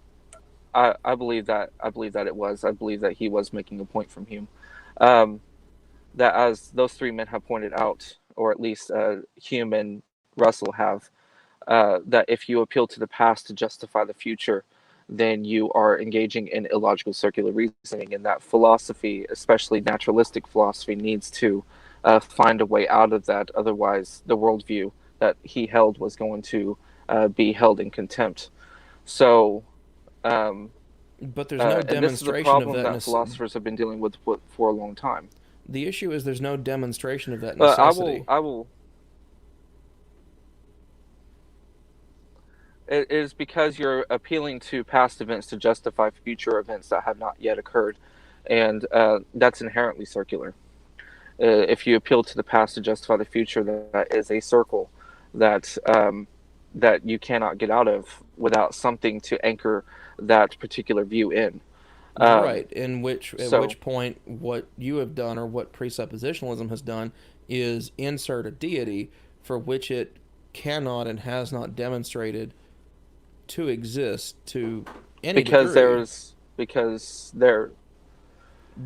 I believe that it was. I believe that he was making a point from Hume. That as those three men have pointed out, or at least Hume and Russell have, that if you appeal to the past to justify the future, then you are engaging in illogical circular reasoning, and that philosophy, especially naturalistic philosophy, needs to find a way out of that. Otherwise, the worldview that he held was going to be held in contempt. So, but there's no demonstration and this is a problem of that that philosophers have been dealing with for a long time. The issue is there's no demonstration of that necessity. I will. It is because you're appealing to past events to justify future events that have not yet occurred, and that's inherently circular. If you appeal to the past to justify the future, that is a circle that that you cannot get out of without something to anchor that particular view in. Right. At which point, what you have done, or what presuppositionalism has done, is insert a deity for which it cannot and has not demonstrated to exist to any degree.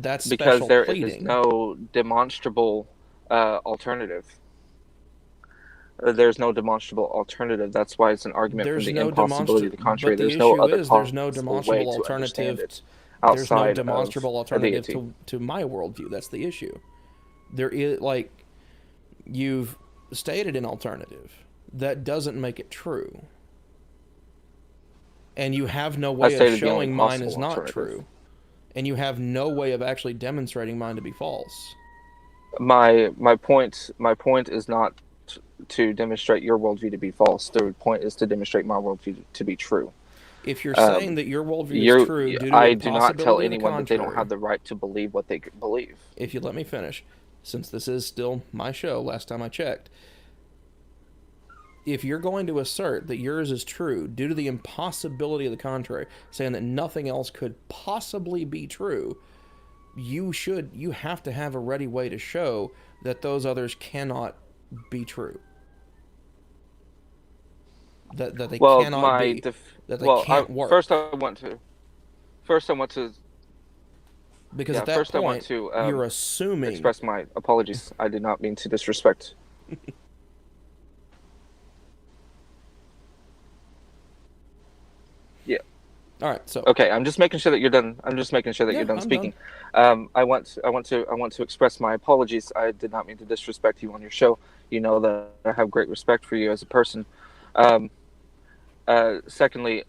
That's special there pleading. is no demonstrable alternative. There's no demonstrable alternative. That's why it's an argument from the impossibility of the contrary. There's no demonstrable alternative. There's no demonstrable alternative to my worldview. That's the issue. There is, like, you've stated an alternative. That doesn't make it true. And you have no way of showing mine is not true. And you have no way of actually demonstrating mine to be false. My point is not to demonstrate your worldview to be false. The point is to demonstrate my worldview to be true. If you're saying that your worldview is true, due to I a do not tell possibility of the anyone that they don't contrary, have the right to believe what they believe. If you let me finish, since this is still my show, last time I checked, if you're going to assert that yours is true due to the impossibility of the contrary, saying that nothing else could possibly be true, you have to have a ready way to show that those others cannot be true. That they cannot be. That they can't work. First I want to. Because at that point, you're assuming. Express my apologies. I did not mean to disrespect. Yeah. All right. So. Okay, I'm just making sure that you're done. You're done speaking. Done. I want to express my apologies. I did not mean to disrespect you on your show. You know that I have great respect for you as a person. Secondly,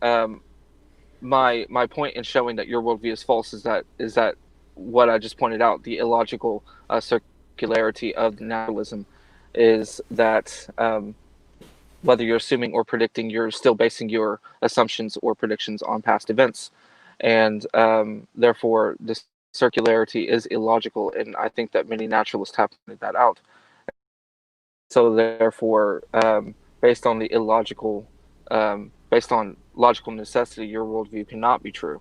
my point in showing that your worldview is false is that what I just pointed out, the illogical circularity of naturalism, is that whether you're assuming or predicting, you're still basing your assumptions or predictions on past events, and therefore this circularity is illogical, and I think that many naturalists have pointed that out. So therefore, based on logical necessity, your worldview cannot be true.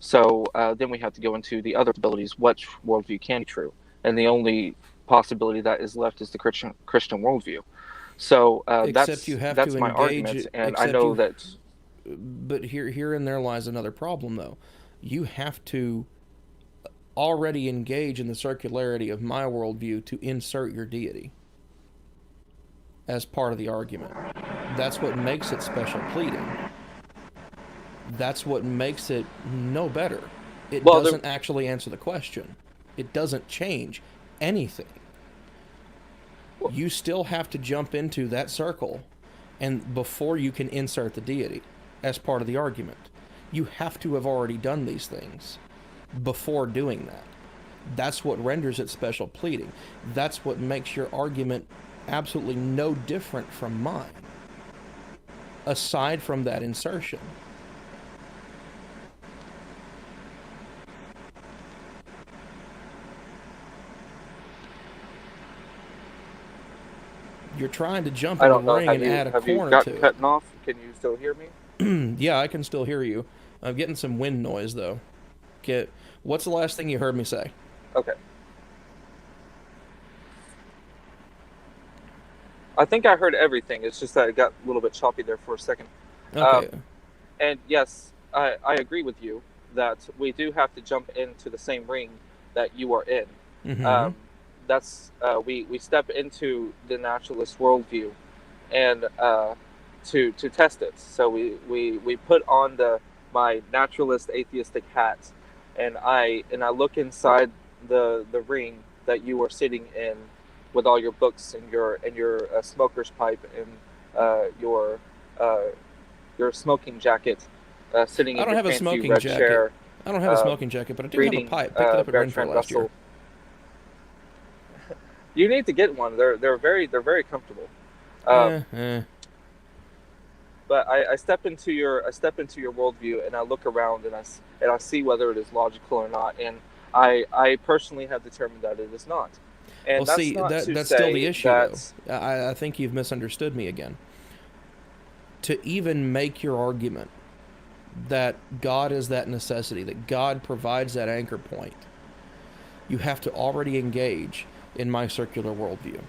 So then we have to go into the other possibilities. What worldview can be true? And the only possibility that is left is the Christian worldview. So that's my argument, and I know that. But herein there lies another problem, though. You have to already engage in the circularity of my worldview to insert your deity as part of the argument. That's what makes it special pleading. That's what makes it no better. It doesn't actually answer the question. It doesn't change anything. You still have to jump into that circle and before you can insert the deity as part of the argument. You have to have already done these things before doing that. That's what renders it special pleading. That's what makes your argument absolutely no different from mine, aside from that insertion. You're trying to jump in the ring and add a corner to it. Have you got cutting off? Can you still hear me? Yeah, I can still hear you. I'm getting some wind noise, though. What's the last thing you heard me say? Okay. I think I heard everything. It's just that it got a little bit choppy there for a second. Okay. And yes, I agree with you that we do have to jump into the same ring that you are in. Mm-hmm. We step into the naturalist worldview, and to test it. So we put on my naturalist atheistic hat, and I look inside the ring that you are sitting in, with all your books and your smoker's pipe and your smoking jacket, sitting in I don't your have a fancy smoking red jacket. chair. I don't have a smoking jacket, but I do have a Reading pipe. Picked it up at Renfrew Bertrand last year. Russell. You need to get one. They're very comfortable. But I step into your worldview, and I look around, and I see whether it is logical or not, and I personally have determined that it is not. And Well, see, that's still the issue, though. I think you've misunderstood me again. To even make your argument that God is that necessity, that God provides that anchor point, you have to already engage in my circular worldview,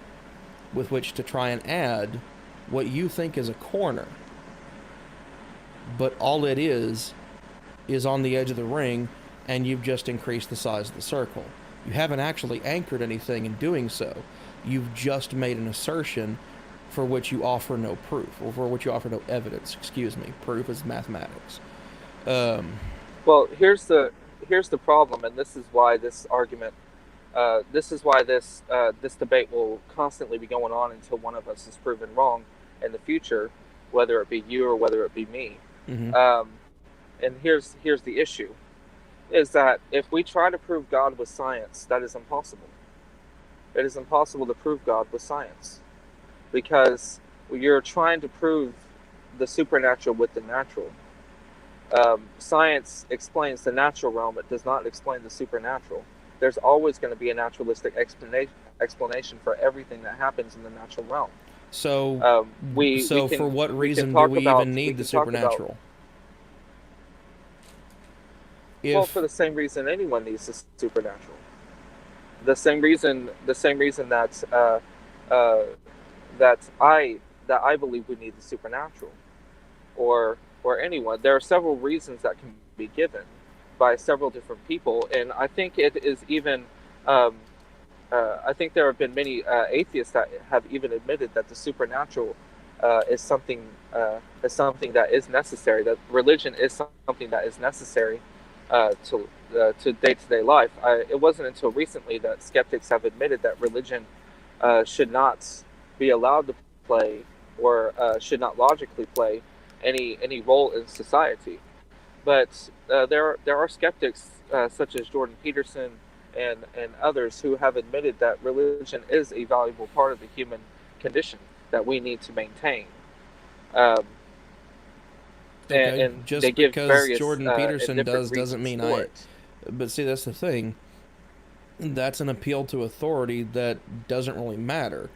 with which to try and add what you think is a corner, but all it is on the edge of the ring, and you've just increased the size of the circle. You haven't actually anchored anything in doing so. You've just made an assertion for which you offer no proof, or for which you offer no evidence. Excuse me. Proof is mathematics. Well, here's the problem, and this is why this argument, this debate will constantly be going on until one of us is proven wrong in the future, whether it be you or whether it be me. Mm-hmm. And here's the issue, is that if we try to prove God with science, that is impossible. It is impossible to prove God with science, because you're trying to prove the supernatural with the natural. Science explains the natural realm; it does not explain the supernatural. There's always going to be a naturalistic explanation for everything that happens in the natural realm. So, for what reason do we even need the supernatural? Well, for the same reason anyone needs the supernatural. The same reason that I believe we need the supernatural, or anyone. There are several reasons that can be given by several different people, and I think it is even. I think there have been many atheists that have even admitted that the supernatural is something that is necessary. That religion is something that is necessary to day-to-day life. It wasn't until recently that skeptics have admitted that religion should not be allowed to play, or should not logically play any role in society. But there are skeptics such as Jordan Peterson and others who have admitted that religion is a valuable part of the human condition that we need to maintain. And just they give because various, Jordan Peterson doesn't mean I. it. But see, that's the thing. That's an appeal to authority that doesn't really matter,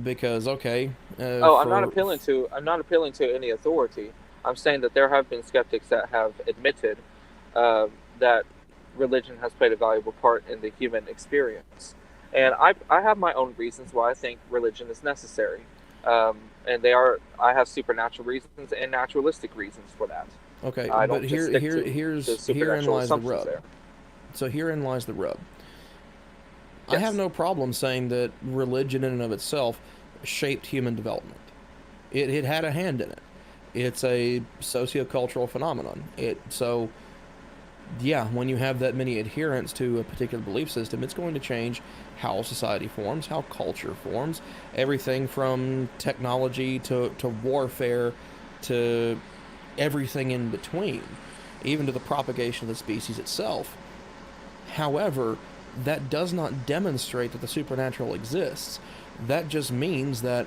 because I'm not appealing to any authority. I'm saying that there have been skeptics that have admitted that religion has played a valuable part in the human experience, and I have my own reasons why I think religion is necessary, and I have supernatural reasons and naturalistic reasons for that. Okay, but herein lies the rub. There. So herein lies the rub. Yes. I have no problem saying that religion in and of itself shaped human development. It had a hand in it. It's a sociocultural phenomenon. When you have that many adherents to a particular belief system, it's going to change how society forms, how culture forms, everything from technology to warfare to everything in between, even to the propagation of the species itself. However, that does not demonstrate that the supernatural exists. That just means that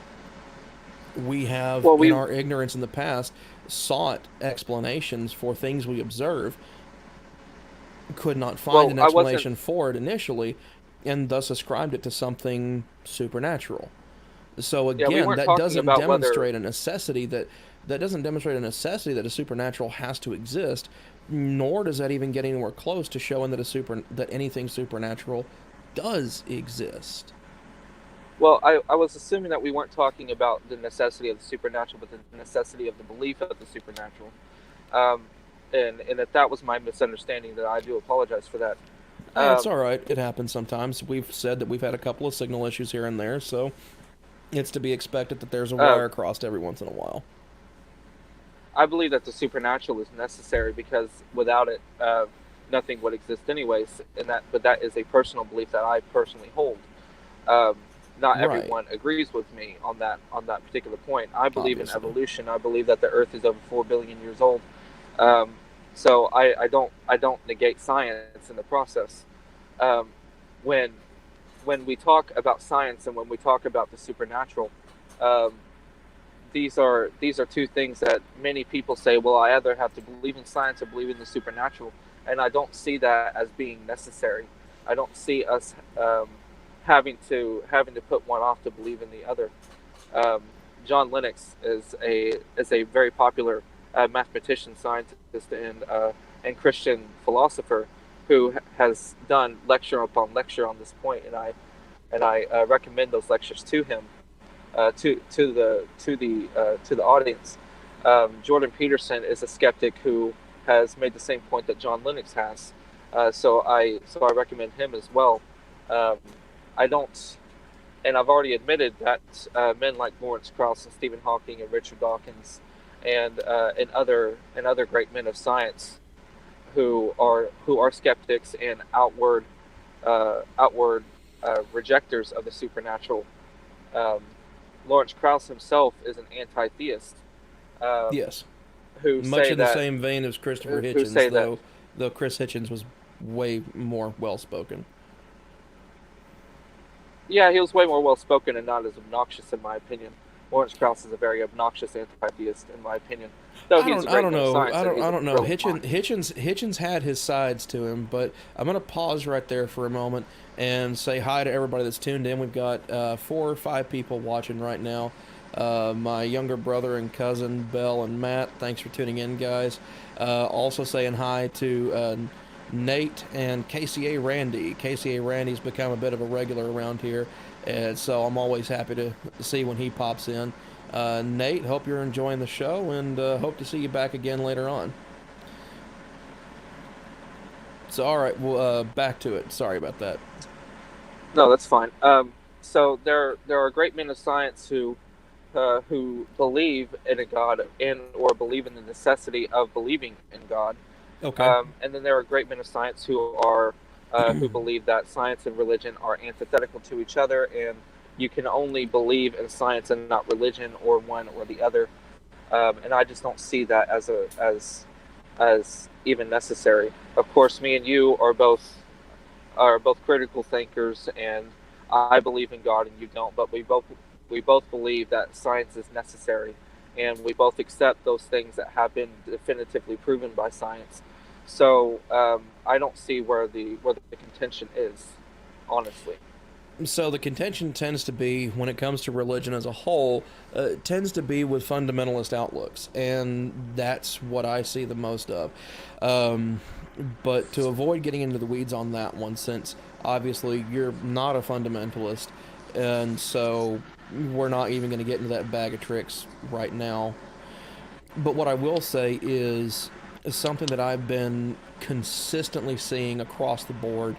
we have, in our ignorance in the past, sought explanations for things we observe, could not find an explanation for it initially, and thus ascribed it to something supernatural. So again, that doesn't demonstrate a necessity that that doesn't demonstrate a necessity that a supernatural has to exist, nor does that even get anywhere close to showing that anything supernatural does exist. Well, I was assuming that we weren't talking about the necessity of the supernatural, but the necessity of the belief of the supernatural. Um, and if that was my misunderstanding, then I do apologize for that. It's all right. It happens sometimes. We've said that we've had a couple of signal issues here and there, so it's to be expected that there's a wire crossed every once in a while. I believe that the supernatural is necessary because without it, nothing would exist anyways. But that is a personal belief that I personally hold. Not everyone agrees with me on that particular point. I believe in evolution. I believe that the Earth is over 4 billion years old. So I don't negate science in the process. When we talk about science and when we talk about the supernatural, these are two things that many people say, well, I either have to believe in science or believe in the supernatural, and I don't see that as being necessary. I don't see us having to put one off to believe in the other. John Lennox is a very popular mathematician, scientist, and Christian philosopher who has done lecture upon lecture on this point, and I recommend those lectures to him, to the audience. Jordan Peterson is a skeptic who has made the same point that John Lennox has, so I recommend him as well. I don't, and I've already admitted that men like Lawrence Krauss and Stephen Hawking and Richard Dawkins and other great men of science who are skeptics and outward rejectors of the supernatural. Lawrence Krauss himself is an anti-theist. Yes. Who much say in that, the same vein as Christopher Hitchens, though Chris Hitchens was way more well-spoken. Yeah, he was way more well-spoken and not as obnoxious, in my opinion. Lawrence Krauss is a very obnoxious anti-theist, in my opinion. Though I don't know. Hitchens had his sides to him, but I'm going to pause right there for a moment and say hi to everybody that's tuned in. We've got 4 or 5 people watching right now. My younger brother and cousin, Belle and Matt. Thanks for tuning in, guys. Also saying hi to Nate and KCA Randy. KCA Randy's become a bit of a regular around here, and so I'm always happy to see when he pops in. Nate, hope you're enjoying the show, and hope to see you back again later on. So, all right, well, back to it. Sorry about that. No, that's fine. So there are great men of science who believe in a God and or believe in the necessity of believing in God. Okay. And then there are great men of science who are who believe that science and religion are antithetical to each other, and you can only believe in science and not religion, or one or the other. And I just don't see that as even necessary. Of course, me and you are both critical thinkers, and I believe in God and you don't, but we both believe that science is necessary, and we both accept those things that have been definitively proven by science. So I don't see where the contention is, honestly. So the contention tends to be, when it comes to religion as a whole, tends to be with fundamentalist outlooks, and that's what I see the most of. But to avoid getting into the weeds on that one, since obviously you're not a fundamentalist, and so we're not even going to get into that bag of tricks right now. But what I will say is something that I've been consistently seeing across the board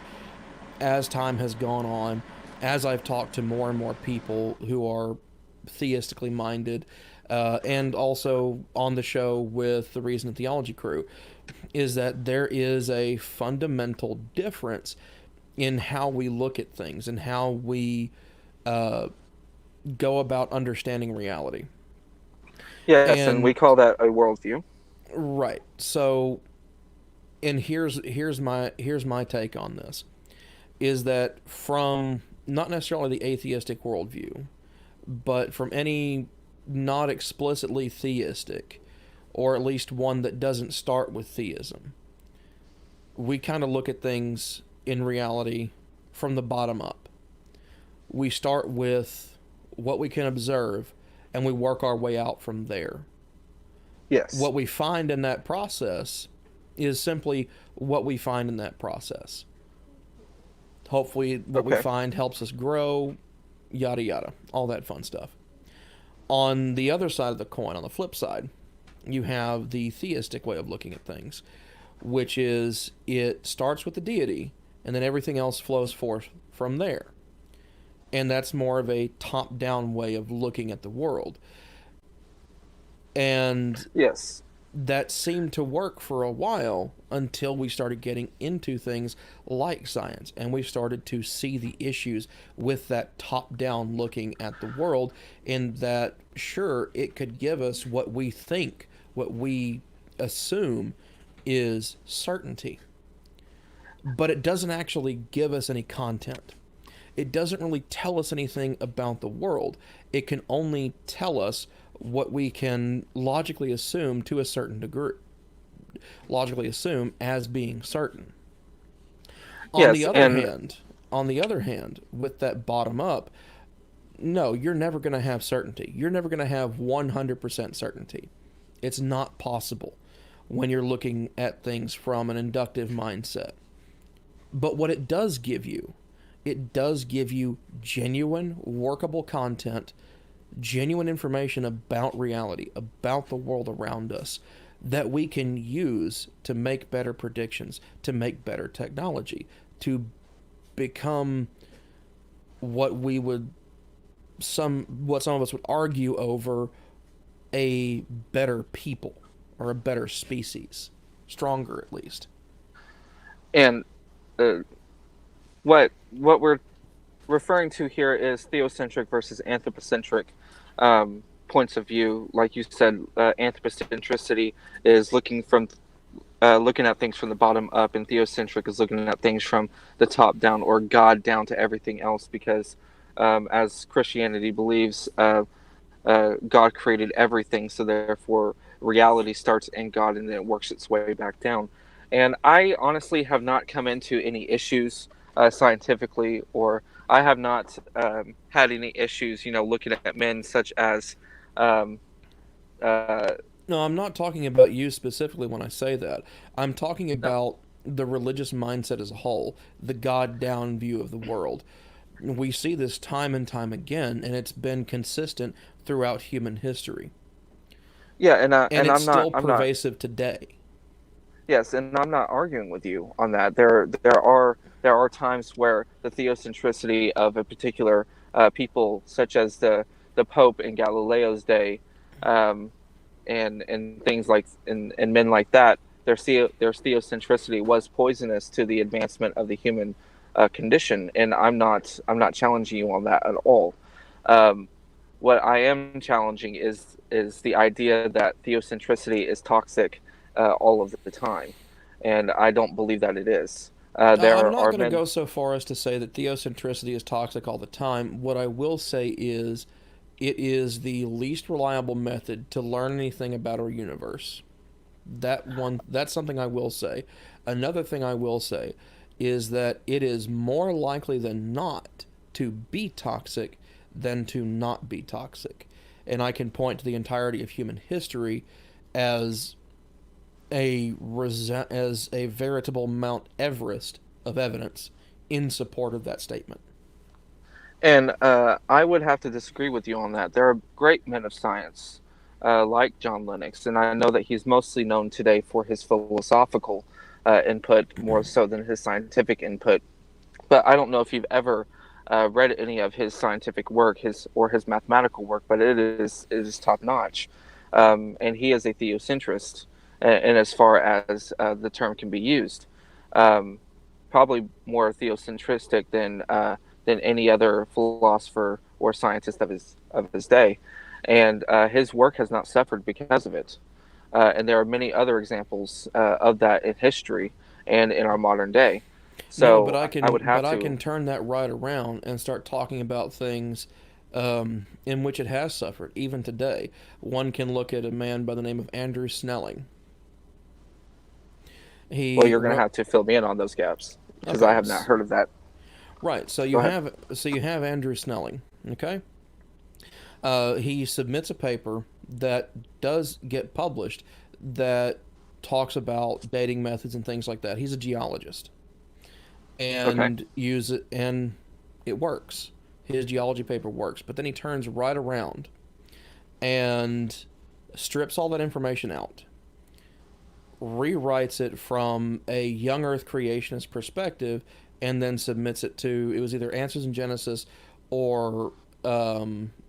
as time has gone on, as I've talked to more and more people who are theistically minded, and also on the show with the Reason and Theology crew, is that there is a fundamental difference in how we look at things and how we go about understanding reality. Yes, and we call that a worldview. Right. So, and here's my take on this, is that from not necessarily the atheistic worldview, but from any not explicitly theistic, or at least one that doesn't start with theism, we kind of look at things in reality from the bottom up. We start with what we can observe, and we work our way out from there. Yes. What we find in that process is simply what we find in that process. Hopefully, what we Okay. find helps us grow, yada yada, all that fun stuff. On the other side of the coin, on the flip side, you have the theistic way of looking at things, which is it starts with the deity and then everything else flows forth from there. And that's more of a top-down way of looking at the world. And Yes. that seemed to work for a while until we started getting into things like science and we started to see the issues with that top-down looking at the world, in that sure, it could give us what we think, what we assume is certainty, but it doesn't actually give us any content. It doesn't really tell us anything about the world. It can only tell us what we can logically assume to a certain degree. Logically assume as being certain. On the other hand, with that bottom up, no, you're never going to have certainty. You're never going to have 100% certainty. It's not possible when you're looking at things from an inductive mindset. But what it does give you genuine, workable content, genuine information about reality, about the world around us, that we can use to make better predictions, to make better technology, to become what some of us would argue over, a better people or a better species, stronger at least. And what we're referring to here is theocentric versus anthropocentric points of view. Like you said, anthropocentricity is looking at things from the bottom up, and theocentric is looking at things from the top down, or God down to everything else, because as Christianity believes, God created everything, so therefore reality starts in God and then it works its way back down. And I honestly have not come into any issues scientifically, or I have not had any issues, looking at men such as um, No, I'm not talking about you specifically when I say that. I'm talking no, about the religious mindset as a whole, the God down view of the world. We see this time and time again, and it's been consistent throughout human history. yeah, And and it's still I'm not. pervasive today. Yes, and I'm not arguing with you on that. There are times where the theocentricity of a particular people, such as the Pope in Galileo's day, um, and things like and men like that, their theocentricity was poisonous to the advancement of the human condition, and I'm not challenging you on that at all. Um, what I am challenging is the idea that theocentricity is toxic all of the time, and I don't believe that it is. I'm There not are going to men. go so far as to say that theocentricity is toxic all the time. What I will say is it is the least reliable method to learn anything about our universe. That's something I will say. Another thing I will say is that it is more likely than not to be toxic than to not be toxic. And I can point to the entirety of human history as as a veritable Mount Everest of evidence in support of that statement. And I would have to disagree with you on that. There are great men of science, like John Lennox, and I know that he's mostly known today for his philosophical input more so than his scientific input. But I don't know if you've ever read any of his scientific work, his mathematical work, but it is top notch. And he is a theocentrist, and as far as the term can be used, um, probably more theocentristic than any other philosopher or scientist of his day, and his work has not suffered because of it. And there are many other examples of that in history and in our modern day. No, So I would but have I to. can turn that right around and start talking about things in which it has suffered, even today. One can look at a man by the name of Andrew Snelling. Well, He you're going to wrote. have to fill me in on those gaps because I Okay, have not heard of that. right. Go ahead. So you have Andrew Snelling. Okay. He submits a paper that does get published that talks about dating methods and things like that. He's a geologist, and and it works. His geology paper works, but then he turns right around and strips all that information out, rewrites it from a young Earth creationist perspective, and then submits it to, it was either Answers in Genesis or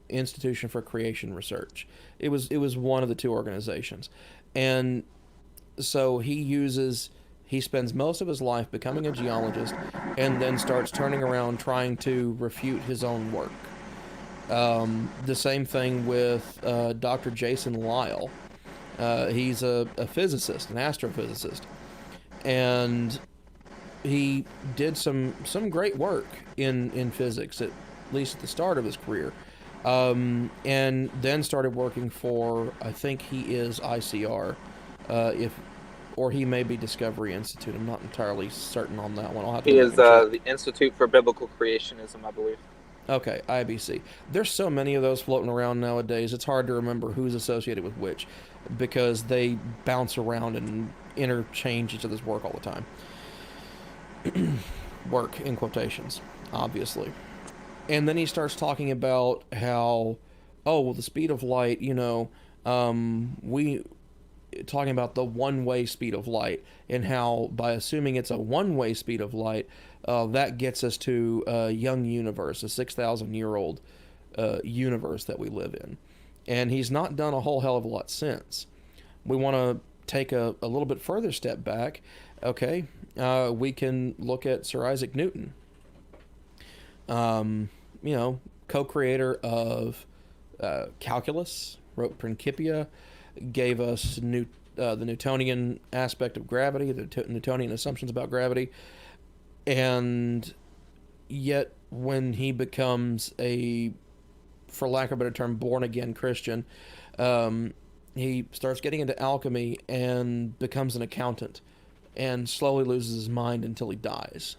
Institution for Creation Research. It was one of the two organizations. And so he spends most of his life becoming a geologist and then starts turning around trying to refute his own work. The same thing with Dr. Jason Lisle. He's a physicist, an astrophysicist, and he did some great work in physics, at least at the start of his career, and then started working for, I think he is ICR, or he may be Discovery Institute. I'm not entirely certain on that one. I'll have to He is the Institute for Biblical Creationism, I believe. Okay, IBC. There's so many of those floating around nowadays, it's hard to remember who's associated with which, because they bounce around and interchange each other's work all the time. Work, in quotations, obviously. And then he starts talking about how, the speed of light, talking about the one-way speed of light, and how by assuming it's a one-way speed of light, that gets us to a young universe, a 6,000-year-old universe that we live in. And he's not done a whole hell of a lot since. We want to take a little bit further step back. Okay, we can look at Sir Isaac Newton, co-creator of calculus, wrote Principia, gave us the Newtonian aspect of gravity, the Newtonian assumptions about gravity. And yet when he becomes a, for lack of a better term, born-again Christian, he starts getting into alchemy and becomes an accountant and slowly loses his mind until he dies,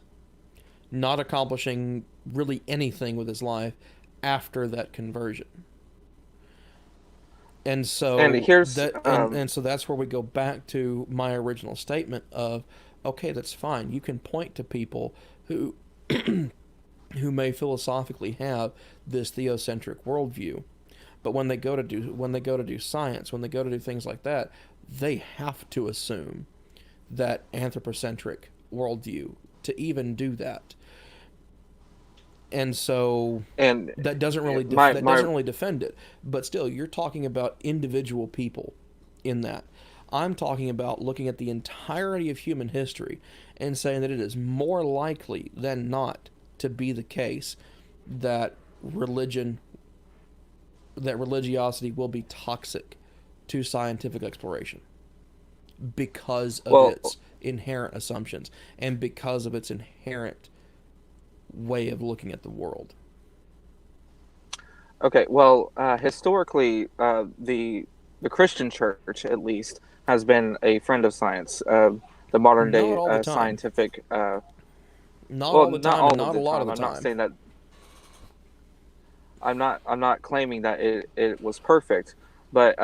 not accomplishing really anything with his life after that conversion. And so so that's where we go back to my original statement of, okay, that's fine. You can point to people who who may philosophically have this theocentric worldview, but when they go to do science, when they go to do things like that, they have to assume that anthropocentric worldview to even do that. And so that doesn't really defend it. But still, you're talking about individual people in that. I'm talking about looking at the entirety of human history and saying that it is more likely than not to be the case that religiosity will be toxic to scientific exploration because of its inherent assumptions and because of its inherent way of looking at the world. Okay, well, historically, the Christian church, at least, has been a friend of science. The modern day scientific. Not all the time. Not a lot of the time. I'm not saying that. I'm not claiming that it was perfect, but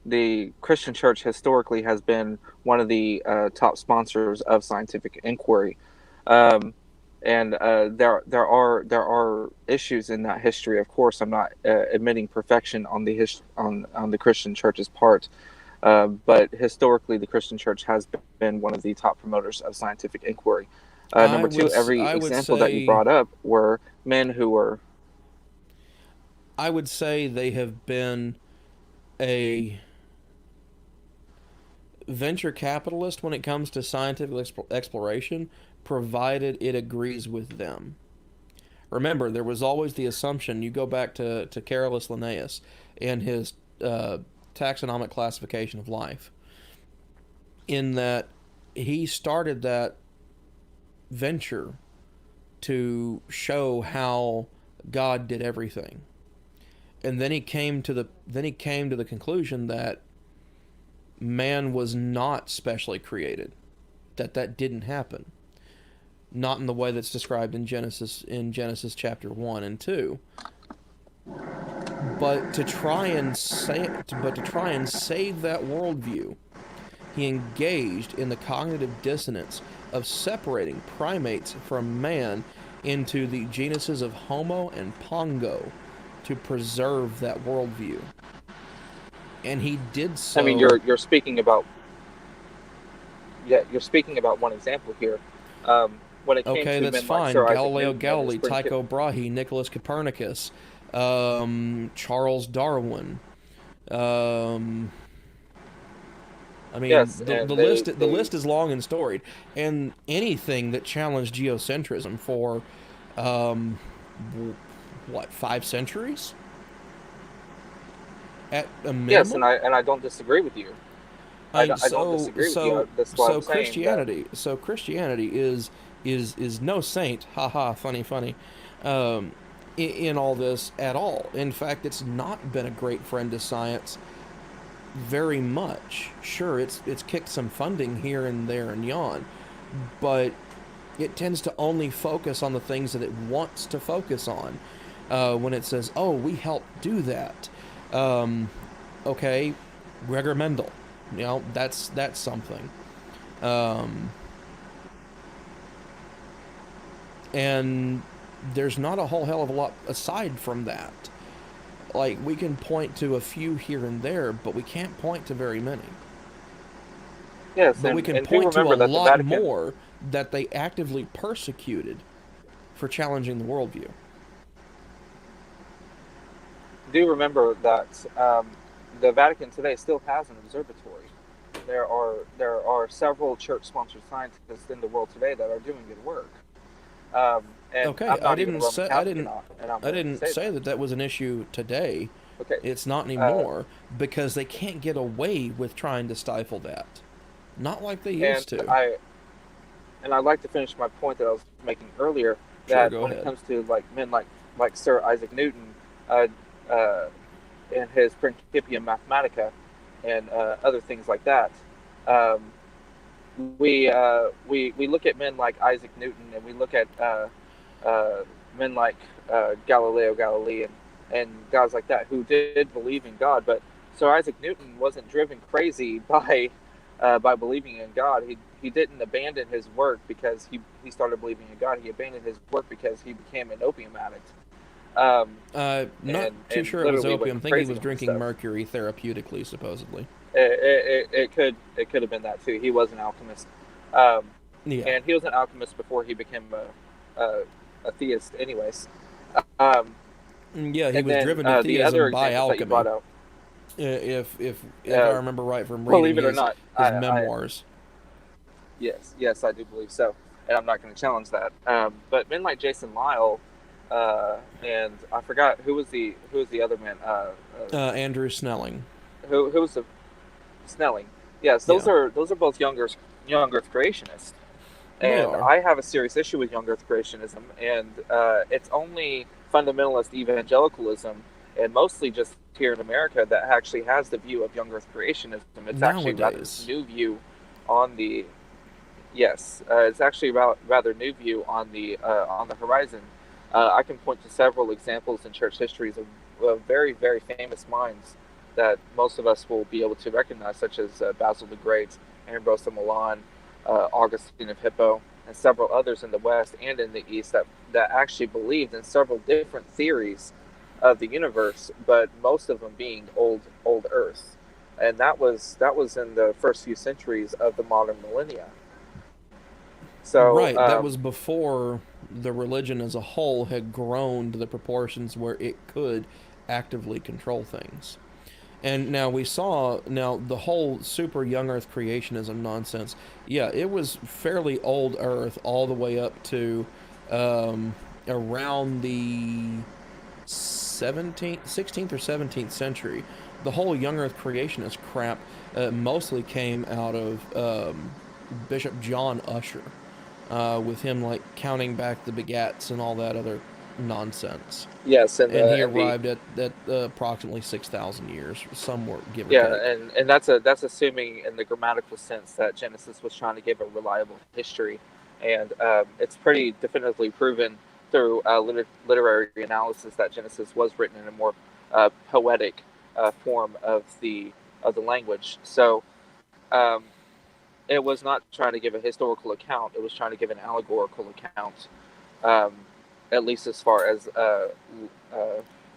the Christian church historically has been one of the top sponsors of scientific inquiry. And there are issues in that history. Of course, I'm not admitting perfection on the Christian church's part, but historically, the Christian church has been one of the top promoters of scientific inquiry. Number two, every example that you brought up were men who were. I would say they have been a venture capitalist when it comes to scientific exploration, provided it agrees with them. Remember, there was always the assumption, you go back to Carolus Linnaeus and his taxonomic classification of life, in that he started that venture to show how God did everything. And then he came to the conclusion that man was not specially created, that didn't happen. Not in the way that's described in Genesis chapter 1 and 2. But to try and save that worldview, he engaged in the cognitive dissonance of separating primates from man into the genuses of Homo and Pongo to preserve that worldview. And he did so. I mean, you're speaking about one example here. When it came to that's men fine. like Sir Isaac Galileo Newton, Galilei, Tycho Brahe, Nicholas Copernicus, Charles Darwin. I mean, yes, the list is long and storied, and anything that challenged geocentrism for 5 centuries at a minimum. Yes, and I don't disagree with you. I don't disagree with you. That's why I'm Christianity. So Christianity is no saint. Haha, funny. In all this at all. In fact, it's not been a great friend to science very much. Sure, it's kicked some funding here and there and yon, but it tends to only focus on the things that it wants to focus on. When it says, "Oh, we helped do that," okay, Gregor Mendel. That's something. And there's not a whole hell of a lot aside from that. Like, we can point to a few here and there, but we can't point to very many. Yes, but we can point to a lot more that they actively persecuted for challenging the worldview. Do remember that the Vatican today still has an observatory. There are several church-sponsored scientists in the world today that are doing good work. Okay, I didn't say that was an issue today. Okay, it's not anymore because they can't get away with trying to stifle that. Not like they used to. I'd like to finish my point that I was making earlier. That when it comes to men like Sir Isaac Newton, and his Principia Mathematica, and other things like that, we look at men like Isaac Newton, and we look at men like Galileo Galilei and guys like that who did believe in God. But Sir Isaac Newton wasn't driven crazy by believing in God. He didn't abandon his work because he started believing in God. He abandoned his work because he became an opium addict. Not too sure it was opium. I think he was drinking mercury therapeutically, supposedly. It could have been that too. He was an alchemist, and he was an alchemist before he became a theist. Anyways, he was driven to theism by alchemy. If I remember right from reading his memoirs. Yes, I do believe so, and I'm not going to challenge that. But men like Jason Lisle, and I forgot who was the other man. Andrew Snelling. Who was the Snelling? Yes, those are both young Earth creationists, and I have a serious issue with young Earth creationism, and it's only fundamentalist evangelicalism, and mostly just here in America, that actually has the view of young Earth creationism. It's actually rather new view on the it's actually rather new view on the horizon. I can point to several examples in church histories of very, very famous minds that most of us will be able to recognize, such as Basil the Great, Ambrose of Milan, Augustine of Hippo, and several others in the West and in the East that actually believed in several different theories of the universe, but most of them being old Earth, and that was in the first few centuries of the modern millennia. So that was before the religion as a whole had grown to the proportions where it could actively control things. And now we saw the whole super young Earth creationism nonsense. Yeah, it was fairly old Earth all the way up to around the 16th or 17th century. The whole young Earth creationist crap mostly came out of Bishop John Usher, with him counting back the begats and all that other nonsense. Yes, and he arrived at approximately 6,000 years, somewhere give or take. Yeah, and that's assuming in the grammatical sense that Genesis was trying to give a reliable history, and it's pretty definitively proven through literary analysis that Genesis was written in a more poetic form of the language. So it was not trying to give a historical account; it was trying to give an allegorical account, at least as far as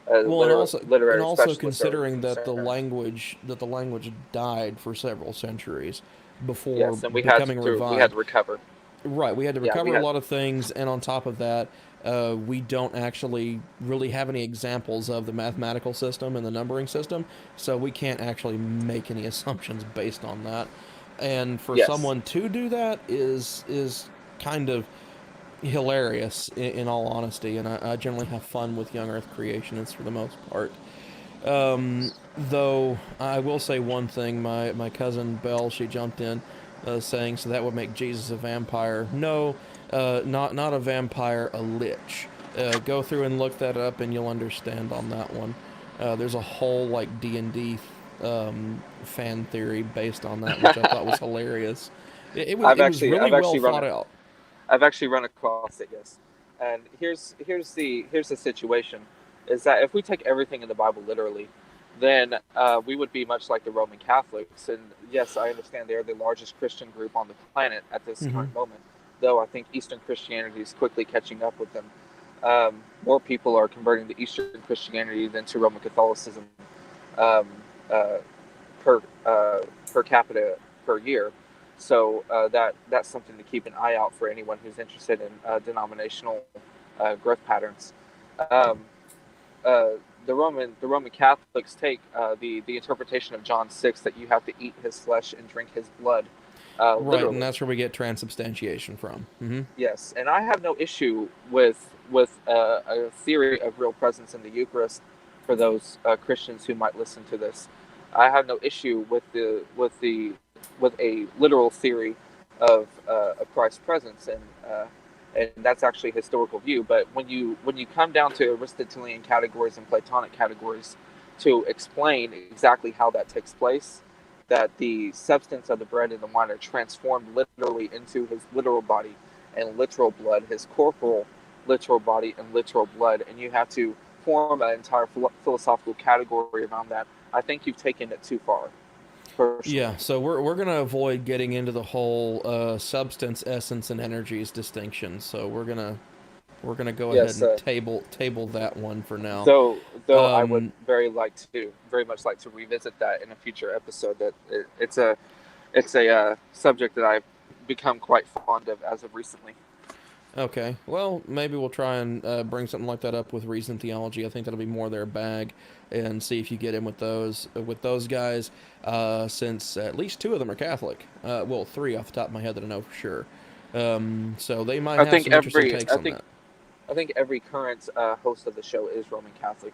Well, literary and also specialists are considering that the concerned. language died for several centuries before Yes, and we had becoming to revived. recover. Right, we had to Yeah, we recover a had. lot of things, and on top of that, we don't actually really have any examples of the mathematical system and the numbering system, so we can't actually make any assumptions based on that. And for Yes. someone to do that is kind of hilarious in all honesty, and I generally have fun with young Earth creationists for the most part. Though I will say one thing, my cousin Belle, she jumped in saying, so that would make Jesus a vampire. No, not a vampire, a lich. Go through and look that up, and you'll understand on that one. There's a whole like D&D fan theory based on that, which I thought was hilarious. It was really well thought out. I've actually run across it, yes. And here's the situation, is that if we take everything in the Bible literally, then we would be much like the Roman Catholics. And yes, I understand they are the largest Christian group on the planet at this Mm-hmm. current moment, though I think Eastern Christianity is quickly catching up with them. More people are converting to Eastern Christianity than to Roman Catholicism um, uh, per capita per year. So that's something to keep an eye out for anyone who's interested in denominational growth patterns. Um, the Roman Catholics take the interpretation of John 6 that you have to eat his flesh and drink his blood. Right, Literally. and that's where we get transubstantiation from. Mm-hmm. Yes, and I have no issue with a theory of real presence in the Eucharist for those Christians who might listen to this. I have no issue with a literal theory of Christ's presence, and that's actually a historical view. But when you come down to Aristotelian categories and Platonic categories to explain exactly how that takes place, that the substance of the bread and the wine are transformed literally into his literal body and literal blood, his corporal literal body and literal blood, and you have to form an entire philosophical category around that, I think you've taken it too far. Personally. Yeah, so we're gonna avoid getting into the whole substance, essence, and energies distinction. So we're gonna go ahead and table that one for now. Though I would very much like to revisit that in a future episode. That it's a subject that I've become quite fond of as of recently. Okay, well, maybe we'll try and bring something like that up with Reason Theology. I think that'll be more their bag, and see if you get in with those guys, since at least 2 of them are Catholic. Well, 3 off the top of my head that I know for sure. So they might have some interesting takes on that. I think every current host of the show is Roman Catholic.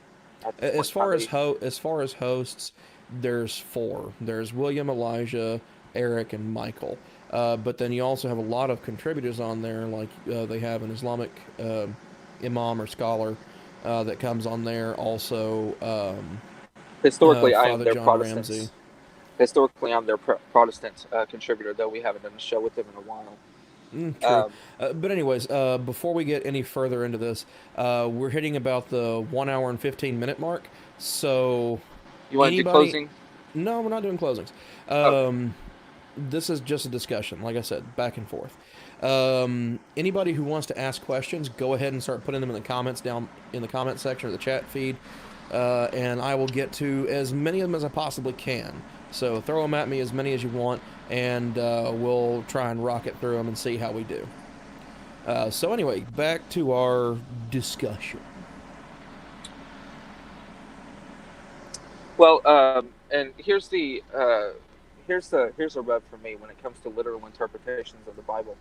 As far as hosts, there's 4. There's William, Elijah, Eric, and Michael. But then you also have a lot of contributors on there, like they have an Islamic imam or scholar that comes on there. Also, historically, I am their John Protestant. Ramsey. Historically, I'm their Protestant contributor, though we haven't done a show with them in a while. True. But anyways, before we get any further into this, we're hitting about the 1 hour and 15-minute mark. So, you want to do closing? No, we're not doing closings. This is just a discussion, like I said, back and forth. Anybody who wants to ask questions, go ahead and start putting them in the comments down in the comment section or the chat feed, and I will get to as many of them as I possibly can. So throw them at me, as many as you want, and we'll try and rocket through them and see how we do. So anyway, back to our discussion. Well, and here's a rub for me when it comes to literal interpretations of the Bible.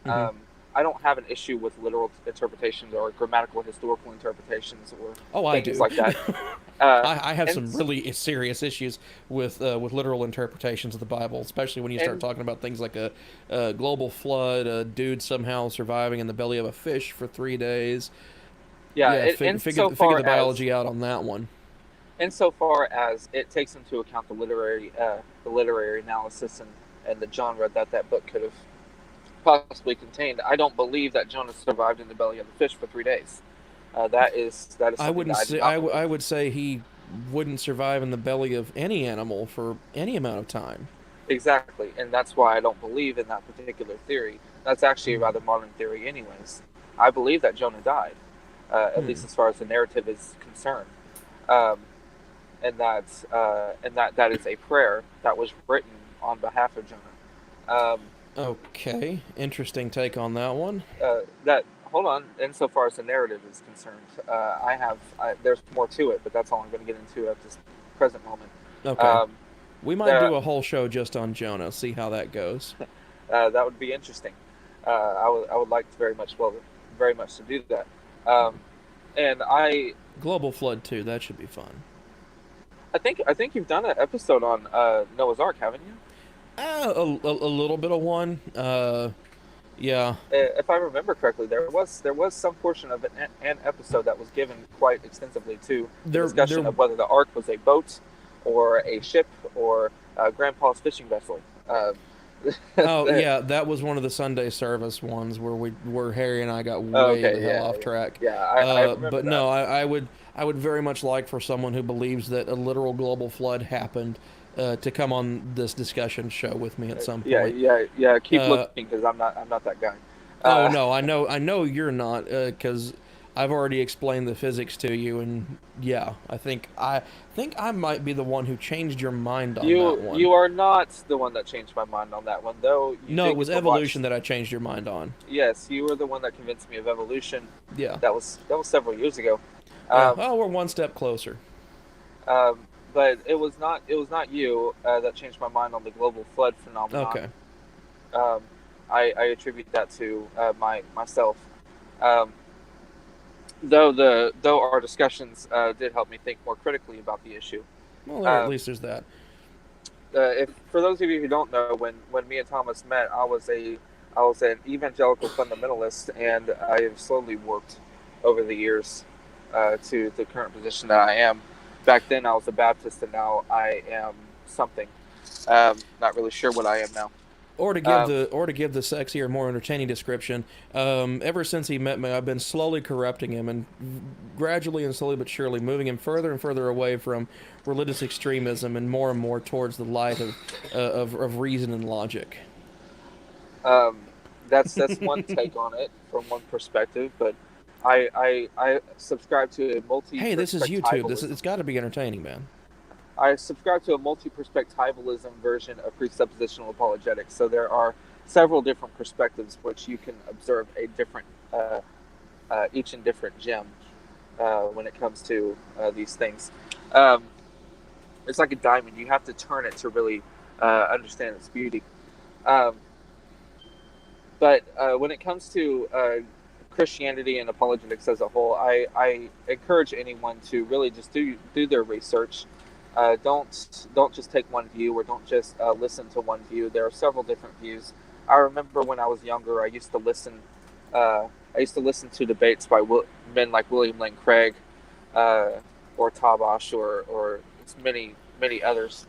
Mm-hmm. I don't have an issue with literal interpretations or grammatical historical interpretations or things like that. I have some really serious issues with literal interpretations of the Bible, especially when you start talking about things like a global flood, a dude somehow surviving in the belly of a fish for 3 days. Figure the biology out on that one. Insofar as it takes into account the literary analysis and the genre that book could have possibly contained, I don't believe that Jonah survived in the belly of the fish for 3 days. That is. I would say he wouldn't survive in the belly of any animal for any amount of time. Exactly, and that's why I don't believe in that particular theory. That's actually a rather modern theory, anyways. I believe that Jonah died, at least as far as the narrative is concerned, um, and that is a prayer that was written on behalf of Jonah. Okay, interesting take on that one. That hold on. Insofar as the narrative is concerned, there's more to it, but that's all I'm going to get into at this present moment. Okay. We might do a whole show just on Jonah, see how that goes. That would be interesting. I would like to very much to do that. And Global Flood 2, that should be fun. I think you've done an episode on Noah's Ark, haven't you? A little bit of one. Yeah. If I remember correctly, there was some portion of an episode that was given quite extensively to the discussion of whether the Ark was a boat or a ship or Grandpa's fishing vessel. Yeah, that was one of the Sunday service ones where Harry and I got way the hell off track. Yeah, I remember but that. no, I would very much like for someone who believes that a literal global flood happened to come on this discussion show with me at some point. Yeah. Keep looking, because I'm not that guy. Oh no, I know you're not, because I've already explained the physics to you, and yeah, I think I might be the one who changed your mind on that one. You are not the one that changed my mind on that one, though. No, it was evolution that I changed your mind on. Yes, you were the one that convinced me of evolution. Yeah, that was several years ago. We're one step closer. But it was not you that changed my mind on the global flood phenomenon. Okay. I attribute that to myself. Though our discussions did help me think more critically about the issue. Well, at least there's that. For those of you who don't know, when me and Thomas met, I was an evangelical fundamentalist, and I have slowly worked over the years to the current position that I am. Back then, I was a Baptist, and now I am something. Not really sure what I am now. Or to give the sexier, more entertaining description, ever since he met me, I've been slowly corrupting him, and gradually and slowly but surely moving him further and further away from religious extremism and more towards the light of reason and logic. That's one take on it from one perspective, but I subscribe to a multi. Hey, this is YouTube. It's got to be entertaining, man. I subscribe to a multi-perspectivalism version of presuppositional apologetics. So there are several different perspectives which you can observe a different, each and different gem when it comes to these things. It's like a diamond. You have to turn it to really understand its beauty. But when it comes to Christianity and apologetics as a whole, I encourage anyone to really just do their research. Don't just take one view, or don't just listen to one view. There are several different views. I remember when I was younger, I used to listen to debates by men like William Lane Craig, or Tabash, or many others,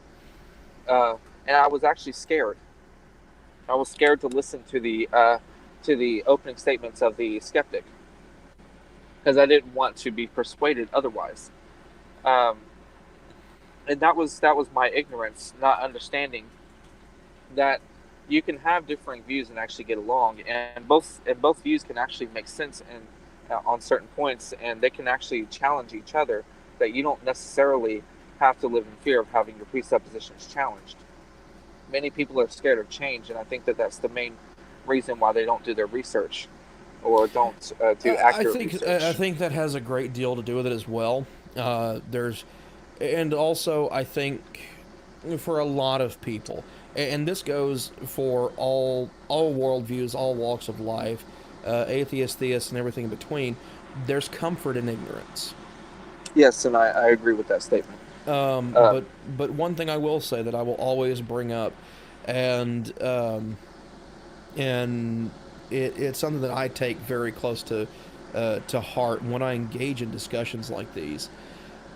and I was actually scared. I was scared to listen to the opening statements of the skeptic, because I didn't want to be persuaded otherwise. And that was my ignorance, not understanding that you can have differing views and actually get along, and both views can actually make sense on certain points, and they can actually challenge each other. That you don't necessarily have to live in fear of having your presuppositions challenged. Many people are scared of change, and I think that's the main reason why they don't do their research, or don't do accurate research. I think that has a great deal to do with it as well. And also, I think for a lot of people, and this goes for all worldviews, all walks of life, atheists, theists, and everything in between, there's comfort in ignorance. Yes, and I agree with that statement. But one thing I will say that I will always bring up, and it's something that I take very close to heart when I engage in discussions like these.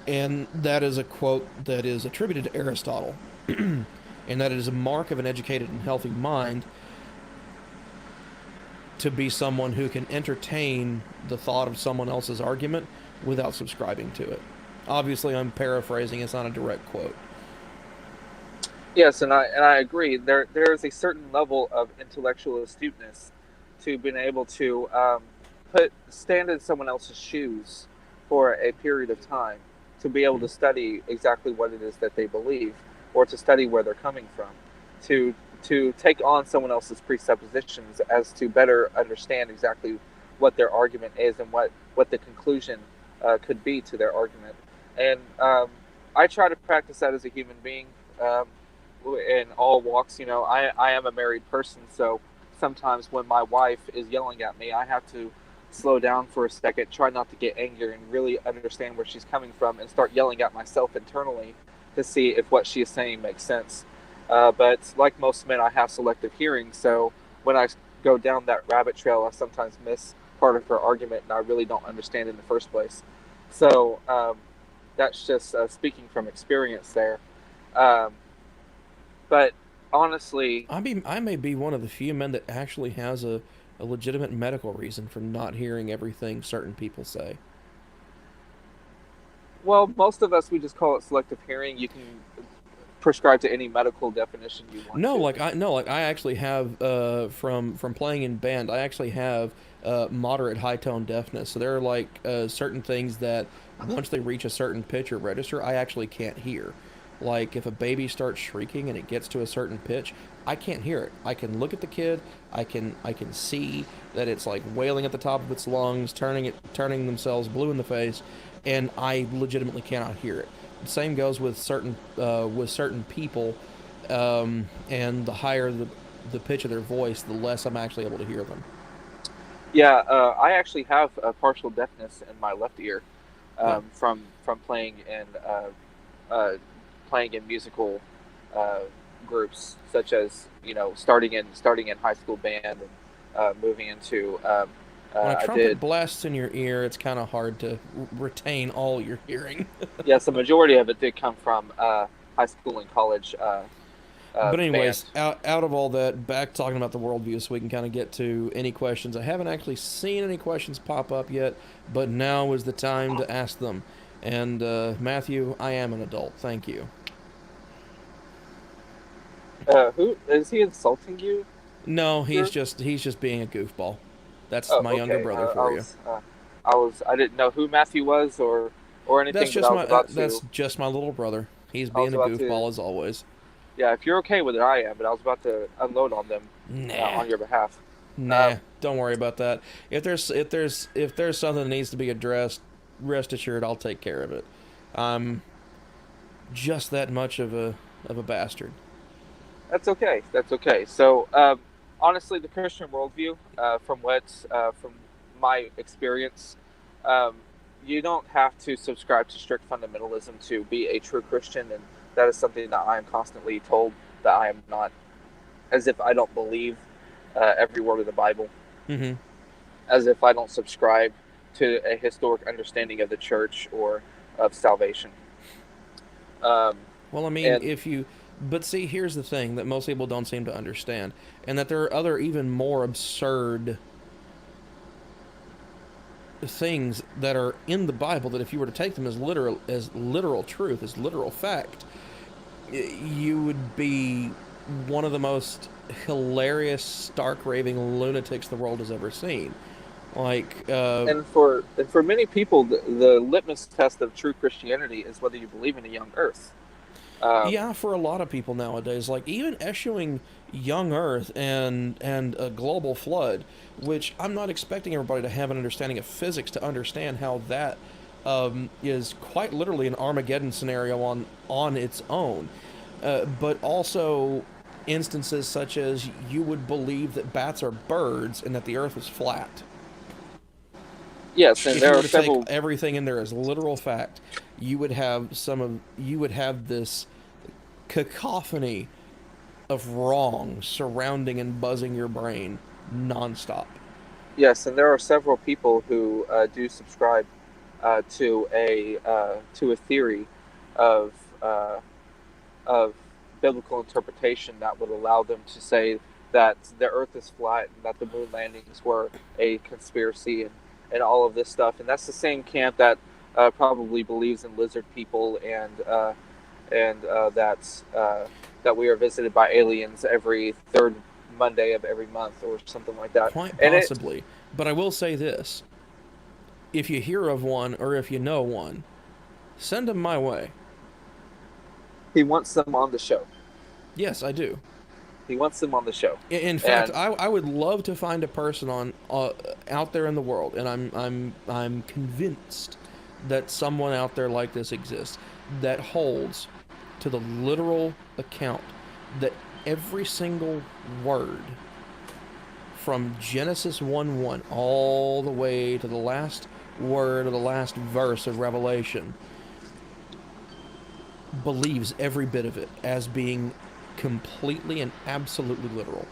And that is a quote that is attributed to Aristotle, and that it is a mark of an educated and healthy mind to be someone who can entertain the thought of someone else's argument without subscribing to it. Obviously, I'm paraphrasing. It's not a direct quote. Yes, and I agree. There is a certain level of intellectual astuteness to being able to stand in someone else's shoes for a period of time, to be able to study exactly what it is that they believe, or to study where they're coming from, to take on someone else's presuppositions as to better understand exactly what their argument is and what the conclusion could be to their argument. And I try to practice that as a human being. In all walks. I am a married person, so sometimes when my wife is yelling at me, I have to slow down for a second, try not to get angry, and really understand where she's coming from, and start yelling at myself internally to see if what she is saying makes sense. But like most men, I have selective hearing, so when I go down that rabbit trail, I sometimes miss part of her argument, and I really don't understand in the first place. So that's just speaking from experience there. Um, but honestly, I may be one of the few men that actually has a legitimate medical reason for not hearing everything certain people say. well, most of us, we just call it selective hearing. You can prescribe to any medical definition you want No, to. like I actually have from playing in band. I actually have moderate high tone deafness. So there are like certain things that once they reach a certain pitch or register, I actually can't hear. Like if a baby starts shrieking and it gets to a certain pitch, I can't hear it. I can look at the kid. I can see that it's like wailing at the top of its lungs, turning themselves blue in the face, and I legitimately cannot hear it. Same goes with certain people, and the higher the pitch of their voice, the less I'm actually able to hear them. Yeah, I actually have a partial deafness in my left ear Yeah. from uh, playing in musical uh, groups, such as starting in high school band and moving into When a I trumpet did. blasts in your ear, it's kind of hard to retain all you're hearing. Yes, the majority of it did come from high school and college But band. anyways, out of all that, back talking about the worldview, so we can kind of get to any questions. I haven't actually seen any questions pop up yet, but now is the time to ask them. And Matthew, I am an adult. Thank you. Who is he insulting you? No, Here? he's just being a goofball. That's Oh, my younger okay. brother for you. I didn't know who Matthew was or anything, but That's just my little brother. He's I was being a about to, goofball as always. yeah. If you're okay with it, I am. But I was about to unload on them Nah, on your behalf. nah. Um, Don't worry about that. If there's something that needs to be addressed, rest assured I'll take care of it. I'm just that much of a bastard. that's okay. That's okay. So, honestly, the Christian worldview, from my experience, um, you don't have to subscribe to strict fundamentalism to be a true Christian, and that is something that I am constantly told that I am not, as if I don't believe every word of the Bible, Mm-hmm. as if I don't subscribe to a historic understanding of the church or of salvation. Um, Well, I mean, and but see, here's the thing that most people don't seem to understand, and that there are other even more absurd things that are in the Bible that if you were to take them as literal truth, as literal fact, you would be one of the most hilarious, stark raving lunatics the world has ever seen. Like, and for many people, the litmus test of true Christianity is whether you believe in a young Earth. Um, yeah, for a lot of people nowadays, like even eschewing young Earth and a global flood, which I'm not expecting everybody to have an understanding of physics to understand how that is quite literally an Armageddon scenario on its own, but also instances such as you would believe that bats are birds and that the Earth is flat. yes, and If there you are were to take several. everything in there as literal fact, you would have this cacophony of wrong surrounding and buzzing your brain nonstop. Yes, and there are several people who do subscribe to a theory of uh, of biblical interpretation that would allow them to say that the Earth is flat and that the moon landings were a conspiracy and all of this stuff. And that's the same camp that probably believes in lizard people and that we are visited by aliens every third Monday of every month or something like that. Quite And it possibly. But I will say this. If you hear of one or if you know one, send them my way. he wants them on the show. Yes, I do. He wants them on the show. In fact, And I would love to find a person on out there in the world, and I'm convinced that someone out there like this exists that holds to the literal account that every single word from Genesis 1:1 all the way to the last word of the last verse of Revelation believes every bit of it as being completely and absolutely literal.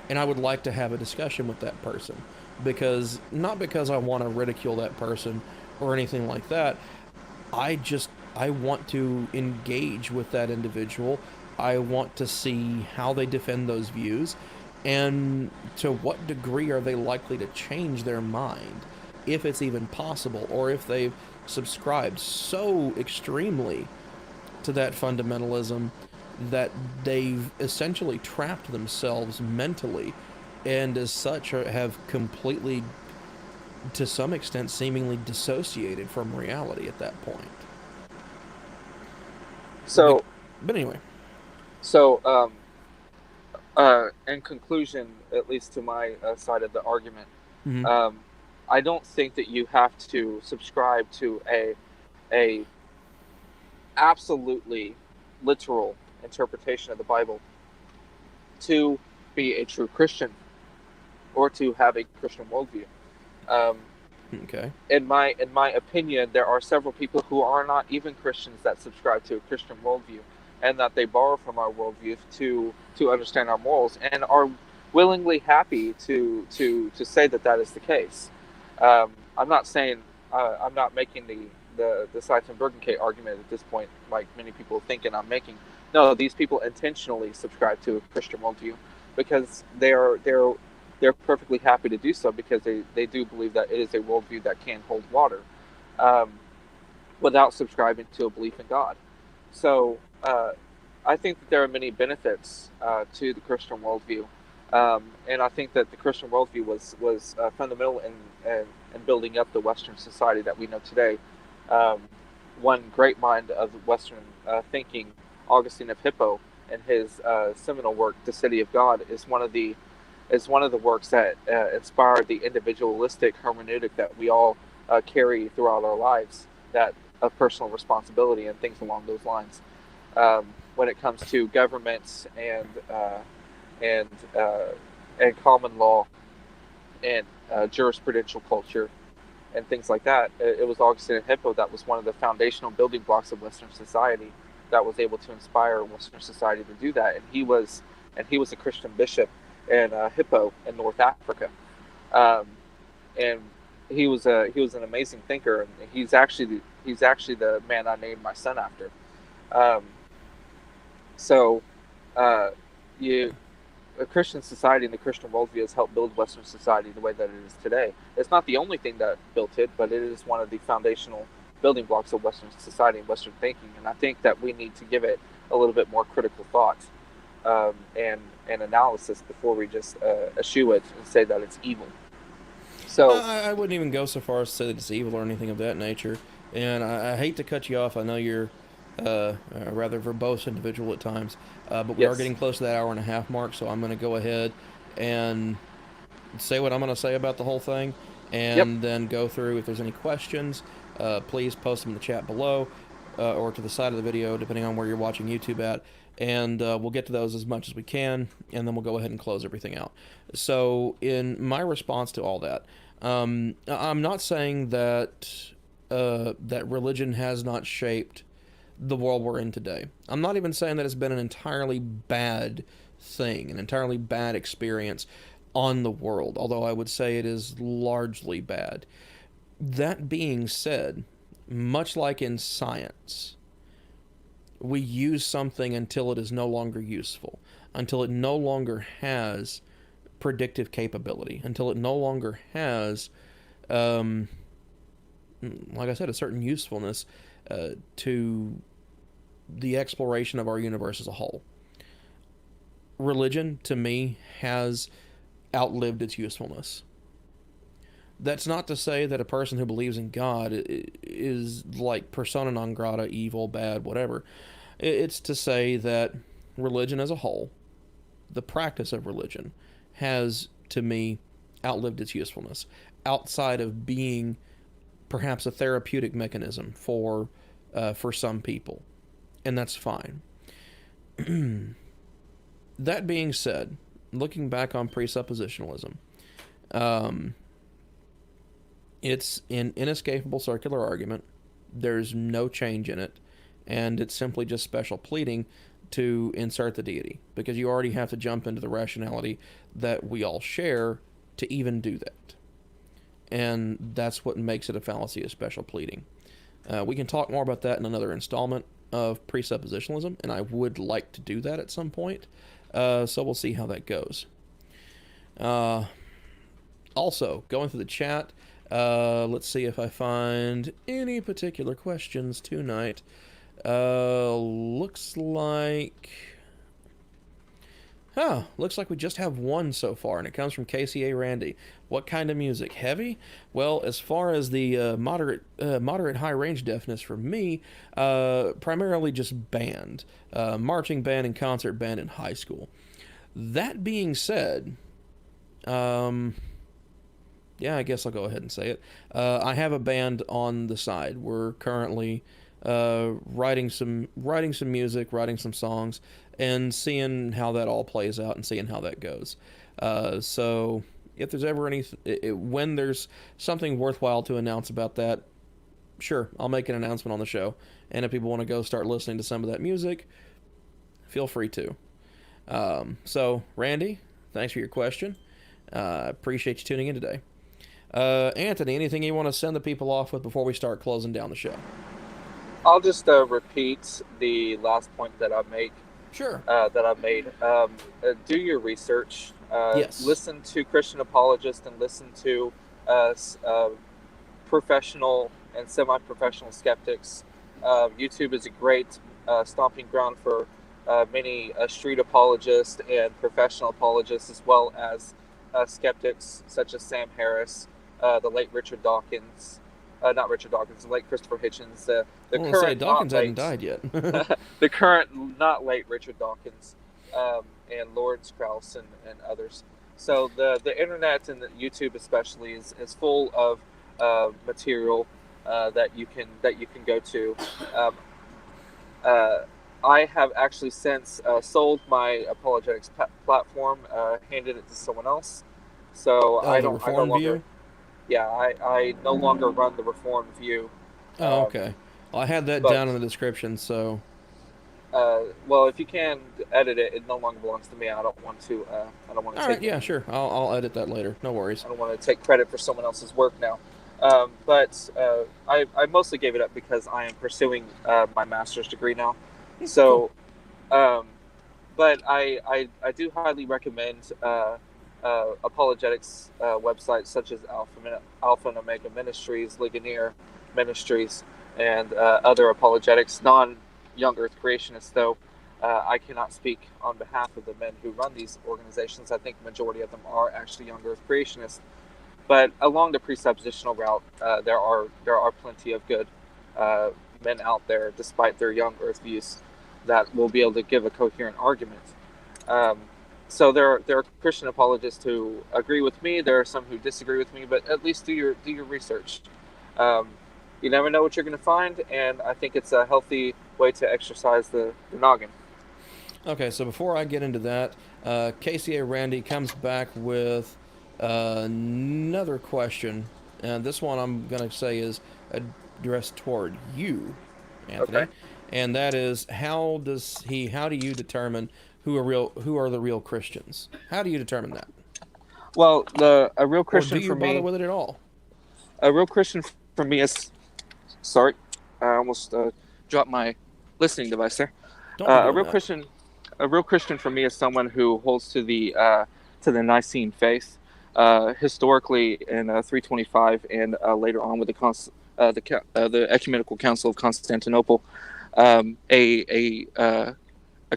And I would like to have a discussion with that person, because not because I want to ridicule that person or anything like that. I want to engage with that individual. I want to see how they defend those views, and to what degree are they likely to change their mind, if it's even possible, or if they've subscribed so extremely to that fundamentalism that they've essentially trapped themselves mentally, and as such have completely, to some extent, seemingly dissociated from reality at that point. so But anyway. so in conclusion, at least to my side of the argument, Mm-hmm. I don't think that you have to subscribe to a absolutely literal interpretation of the Bible to be a true Christian or to have a Christian worldview. Okay. In my opinion, there are several people who are not even Christians that subscribe to a Christian worldview, and that they borrow from our worldview to understand our morals, and are willingly happy to say that that is the case. I'm not saying I'm not making the Seitzen-Bergenkay argument at this point, like many people thinking I'm making. No, these people intentionally subscribe to a Christian worldview because they're perfectly happy to do so, because they do believe that it is a worldview that can hold water, without subscribing to a belief in God. So I think that there are many benefits to the Christian worldview, and I think that the Christian worldview was fundamental in building up the Western society that we know today. One great mind of Western thinking, Augustine of Hippo, in his seminal work, The City of God, is one of the works that inspired the individualistic hermeneutic that we all carry throughout our lives, that of personal responsibility and things along those lines. When it comes to governments and common law and jurisprudential culture and things like that, it was Augustine of Hippo that was one of the foundational building blocks of Western society, that was able to inspire Western society to do that. And he was a Christian bishop in Hippo in North Africa, and he was an amazing thinker, and he's actually the man I named my son after. A Christian society and the Christian worldview has helped build Western society the way that it is today. It's not the only thing that built it, but it is one of the foundational building blocks of Western society and Western thinking. And I think that we need to give it a little bit more critical thought and analysis before we just eschew it and say that it's evil. So I wouldn't even go so far as to say that it's evil or anything of that nature. And I hate to cut you off. I know you're a rather verbose individual at times, but we are getting close to that hour and a half mark, so I'm going to go ahead and say what I'm going to say about the whole thing, and then go through. If there's any questions, please post them in the chat below, or to the side of the video, depending on where you're watching YouTube at, and we'll get to those as much as we can, and then we'll go ahead and close everything out. So in my response to all that, I'm not saying that that religion has not shaped the world we're in today. I'm not even saying that it's been an entirely bad thing, an entirely bad experience on the world, although I would say it is largely bad. That being said, much like in science, we use something until it is no longer useful, until it no longer has predictive capability, until it no longer has like I said, a certain usefulness to the exploration of our universe as a whole. Religion, to me, has outlived its usefulness. That's not to say that a person who believes in God is like persona non grata, evil, bad, whatever. It's to say that religion as a whole, the practice of religion, has, to me, outlived its usefulness, outside of being perhaps a therapeutic mechanism for some people, and that's fine. That being said, looking back on presuppositionalism, it's an inescapable circular argument. There's no change in it, and it's simply just special pleading to insert the deity, because you already have to jump into the rationality that we all share to even do that. And that's what makes it a fallacy of special pleading. We can talk more about that in another installment of presuppositionalism, and I would like to do that at some point. So we'll see how that goes. Also, going through the chat, let's see if I find any particular questions tonight. Looks like we just have one so far, and it comes from KCA Randy. What kind of music? Heavy? Well, as far as the moderate high range deafness for me, primarily just band, marching band and concert band in high school. That being said, yeah, I guess I'll go ahead and say it. I have a band on the side. We're currently writing some music, writing some songs, and seeing how that all plays out and seeing how that goes. So if there's ever when there's something worthwhile to announce about that, sure, I'll make an announcement on the show. And if people want to go start listening to some of that music, feel free to. So Randy, thanks for your question. Appreciate you tuning in today. Anthony, anything you want to send the people off with before we start closing down the show? I'll just repeat the last point that I make. Sure. That I made. Do your research. Yes. Listen to Christian apologists and listen to professional and semi-professional skeptics. YouTube is a great stomping ground for many street apologists and professional apologists, as well as skeptics such as Sam Harris, the late Richard Dawkins. Not Richard Dawkins, the late Christopher Hitchens. The current Dawkins not hadn't died yet. the current not late Richard Dawkins, and Lawrence Krauss and others. So the internet and the YouTube especially is full of material that you can go to. I have actually since sold my apologetics platform, handed it to someone else. So I no longer. Yeah, I no longer run the Reformed View. Oh, okay. Well, I had that down in the description, so. Well, if you can edit it, it no longer belongs to me. I don't want to. All right, yeah, sure. I'll edit that later. No worries. I don't want to take credit for someone else's work now. But I mostly gave it up because I am pursuing my master's degree now. So, but I do highly recommend apologetics websites such as Alpha and Omega Ministries, Ligonier Ministries, and other apologetics, non-Young Earth creationists, though I cannot speak on behalf of the men who run these organizations. I think the majority of them are actually Young Earth creationists. But along the presuppositional route, there are plenty of good men out there, despite their Young Earth views, that will be able to give a coherent argument. So there are Christian apologists who agree with me. There are some who disagree with me, but at least do your research. You never know what you're going to find, and I think it's a healthy way to exercise the noggin. Okay, so before I get into that, KCA Randy comes back with another question, and this one I'm going to say is addressed toward you, Anthony. Okay. And that is, how do you determine who are the real Christians? How do you determine that? Well, a real Christian for me. Do you bother with it at all? A real Christian for me is. Sorry, I almost dropped my listening device there. A real Christian for me is someone who holds to the Nicene faith, historically in 325 and later on with the Ecumenical Council of Constantinople, a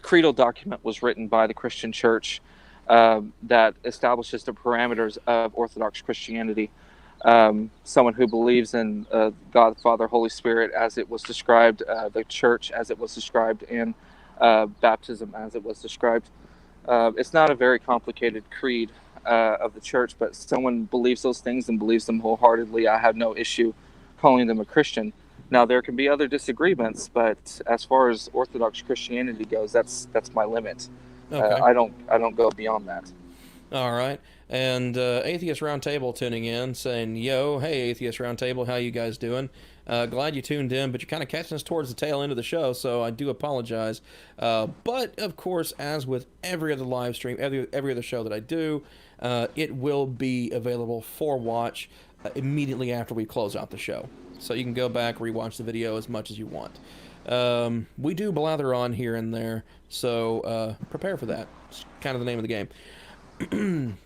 creedal document was written by the Christian Church that establishes the parameters of Orthodox Christianity. Someone who believes in God, Father, Holy Spirit, as it was described, the Church as it was described, and baptism as it was described. It's not a very complicated creed of the Church, but someone believes those things and believes them wholeheartedly. I have no issue calling them a Christian. Now, there can be other disagreements, but as far as Orthodox Christianity goes, that's my limit. Okay. I don't go beyond that. All right. And Atheist Roundtable tuning in, saying, yo, hey, Atheist Roundtable, how you guys doing? Glad you tuned in, but you're kind of catching us towards the tail end of the show, so I do apologize. But, of course, as with every other live stream, every other show that I do, it will be available for watch immediately after we close out the show. So you can go back, rewatch the video as much as you want. We do blather on here and there, so prepare for that. It's kind of the name of the game.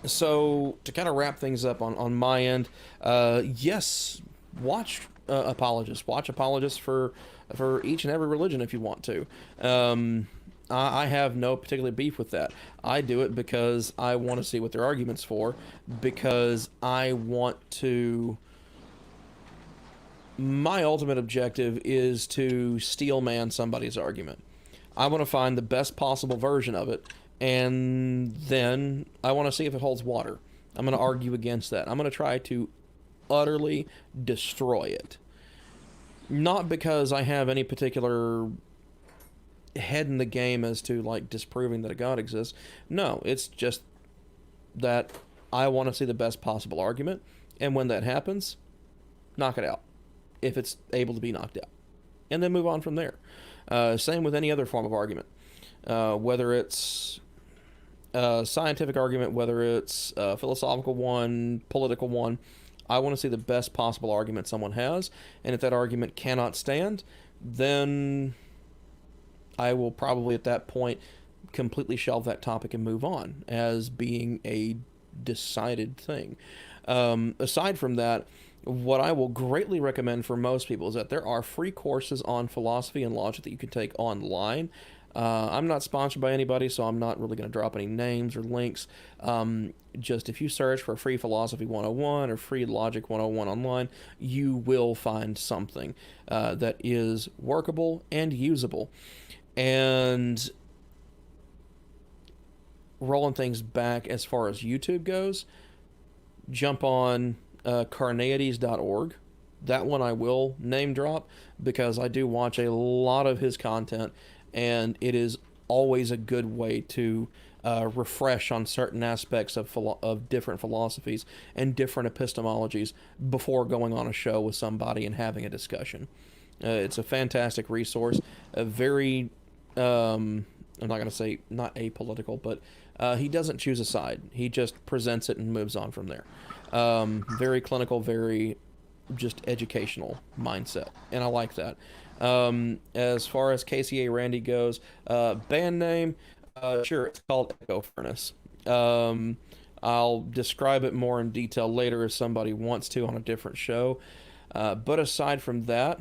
So to kind of wrap things up on my end, yes, watch apologists. Watch apologists for each and every religion if you want to. I have no particular beef with that. I do it because I want to see what their argument's for, because I want to... My ultimate objective is to steel man somebody's argument. I want to find the best possible version of it, and then I want to see if it holds water. I'm going to argue against that. I'm going to try to utterly destroy it. Not because I have any particular head in the game as to, like, disproving that a God exists. No, it's just that I want to see the best possible argument, and when that happens, knock it out, if it's able to be knocked out, and then move on from there. Same with any other form of argument, whether it's a scientific argument, whether it's a philosophical one, political one. I want to see the best possible argument someone has, and if that argument cannot stand, then I will probably at that point completely shelve that topic and move on as being a decided thing. Aside from that, what I will greatly recommend for most people is that there are free courses on philosophy and logic that you can take online. I'm not sponsored by anybody, so I'm not really going to drop any names or links. Just if you search for Free Philosophy 101 or Free Logic 101 online, you will find something that is workable and usable. And rolling things back as far as YouTube goes, jump on Carneades.org. That one I will name drop because I do watch a lot of his content, and it is always a good way to refresh on certain aspects of different philosophies and different epistemologies before going on a show with somebody and having a discussion. It's a fantastic resource, a very, I'm not going to say not apolitical, but he doesn't choose a side. He just presents it and moves on from there. Very clinical, very just educational mindset, and I like that. As far as KCA Randy goes, band name, sure, it's called Echo Furnace. I'll describe it more in detail later if somebody wants to on a different show. But aside from that,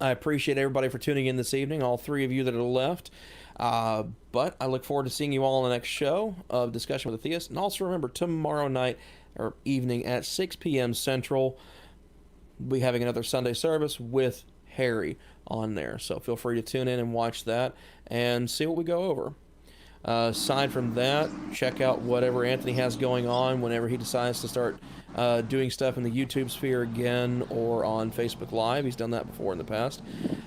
I appreciate everybody for tuning in this evening, all three of you that are left. But I look forward to seeing you all on the next show of Discussion with a Theist. And also remember, tomorrow night or evening at 6 p.m. Central, we'll be having another Sunday service with Harry on there. So feel free to tune in and watch that and see what we go over. Aside from that, check out whatever Anthony has going on whenever he decides to start doing stuff in the YouTube sphere again or on Facebook Live. He's done that before in the past.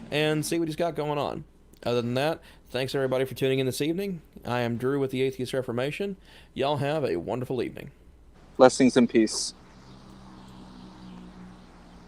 And see what he's got going on. Other than that, thanks everybody for tuning in this evening. I am Drew with the Atheist Reformation. Y'all have a wonderful evening. Blessings and peace.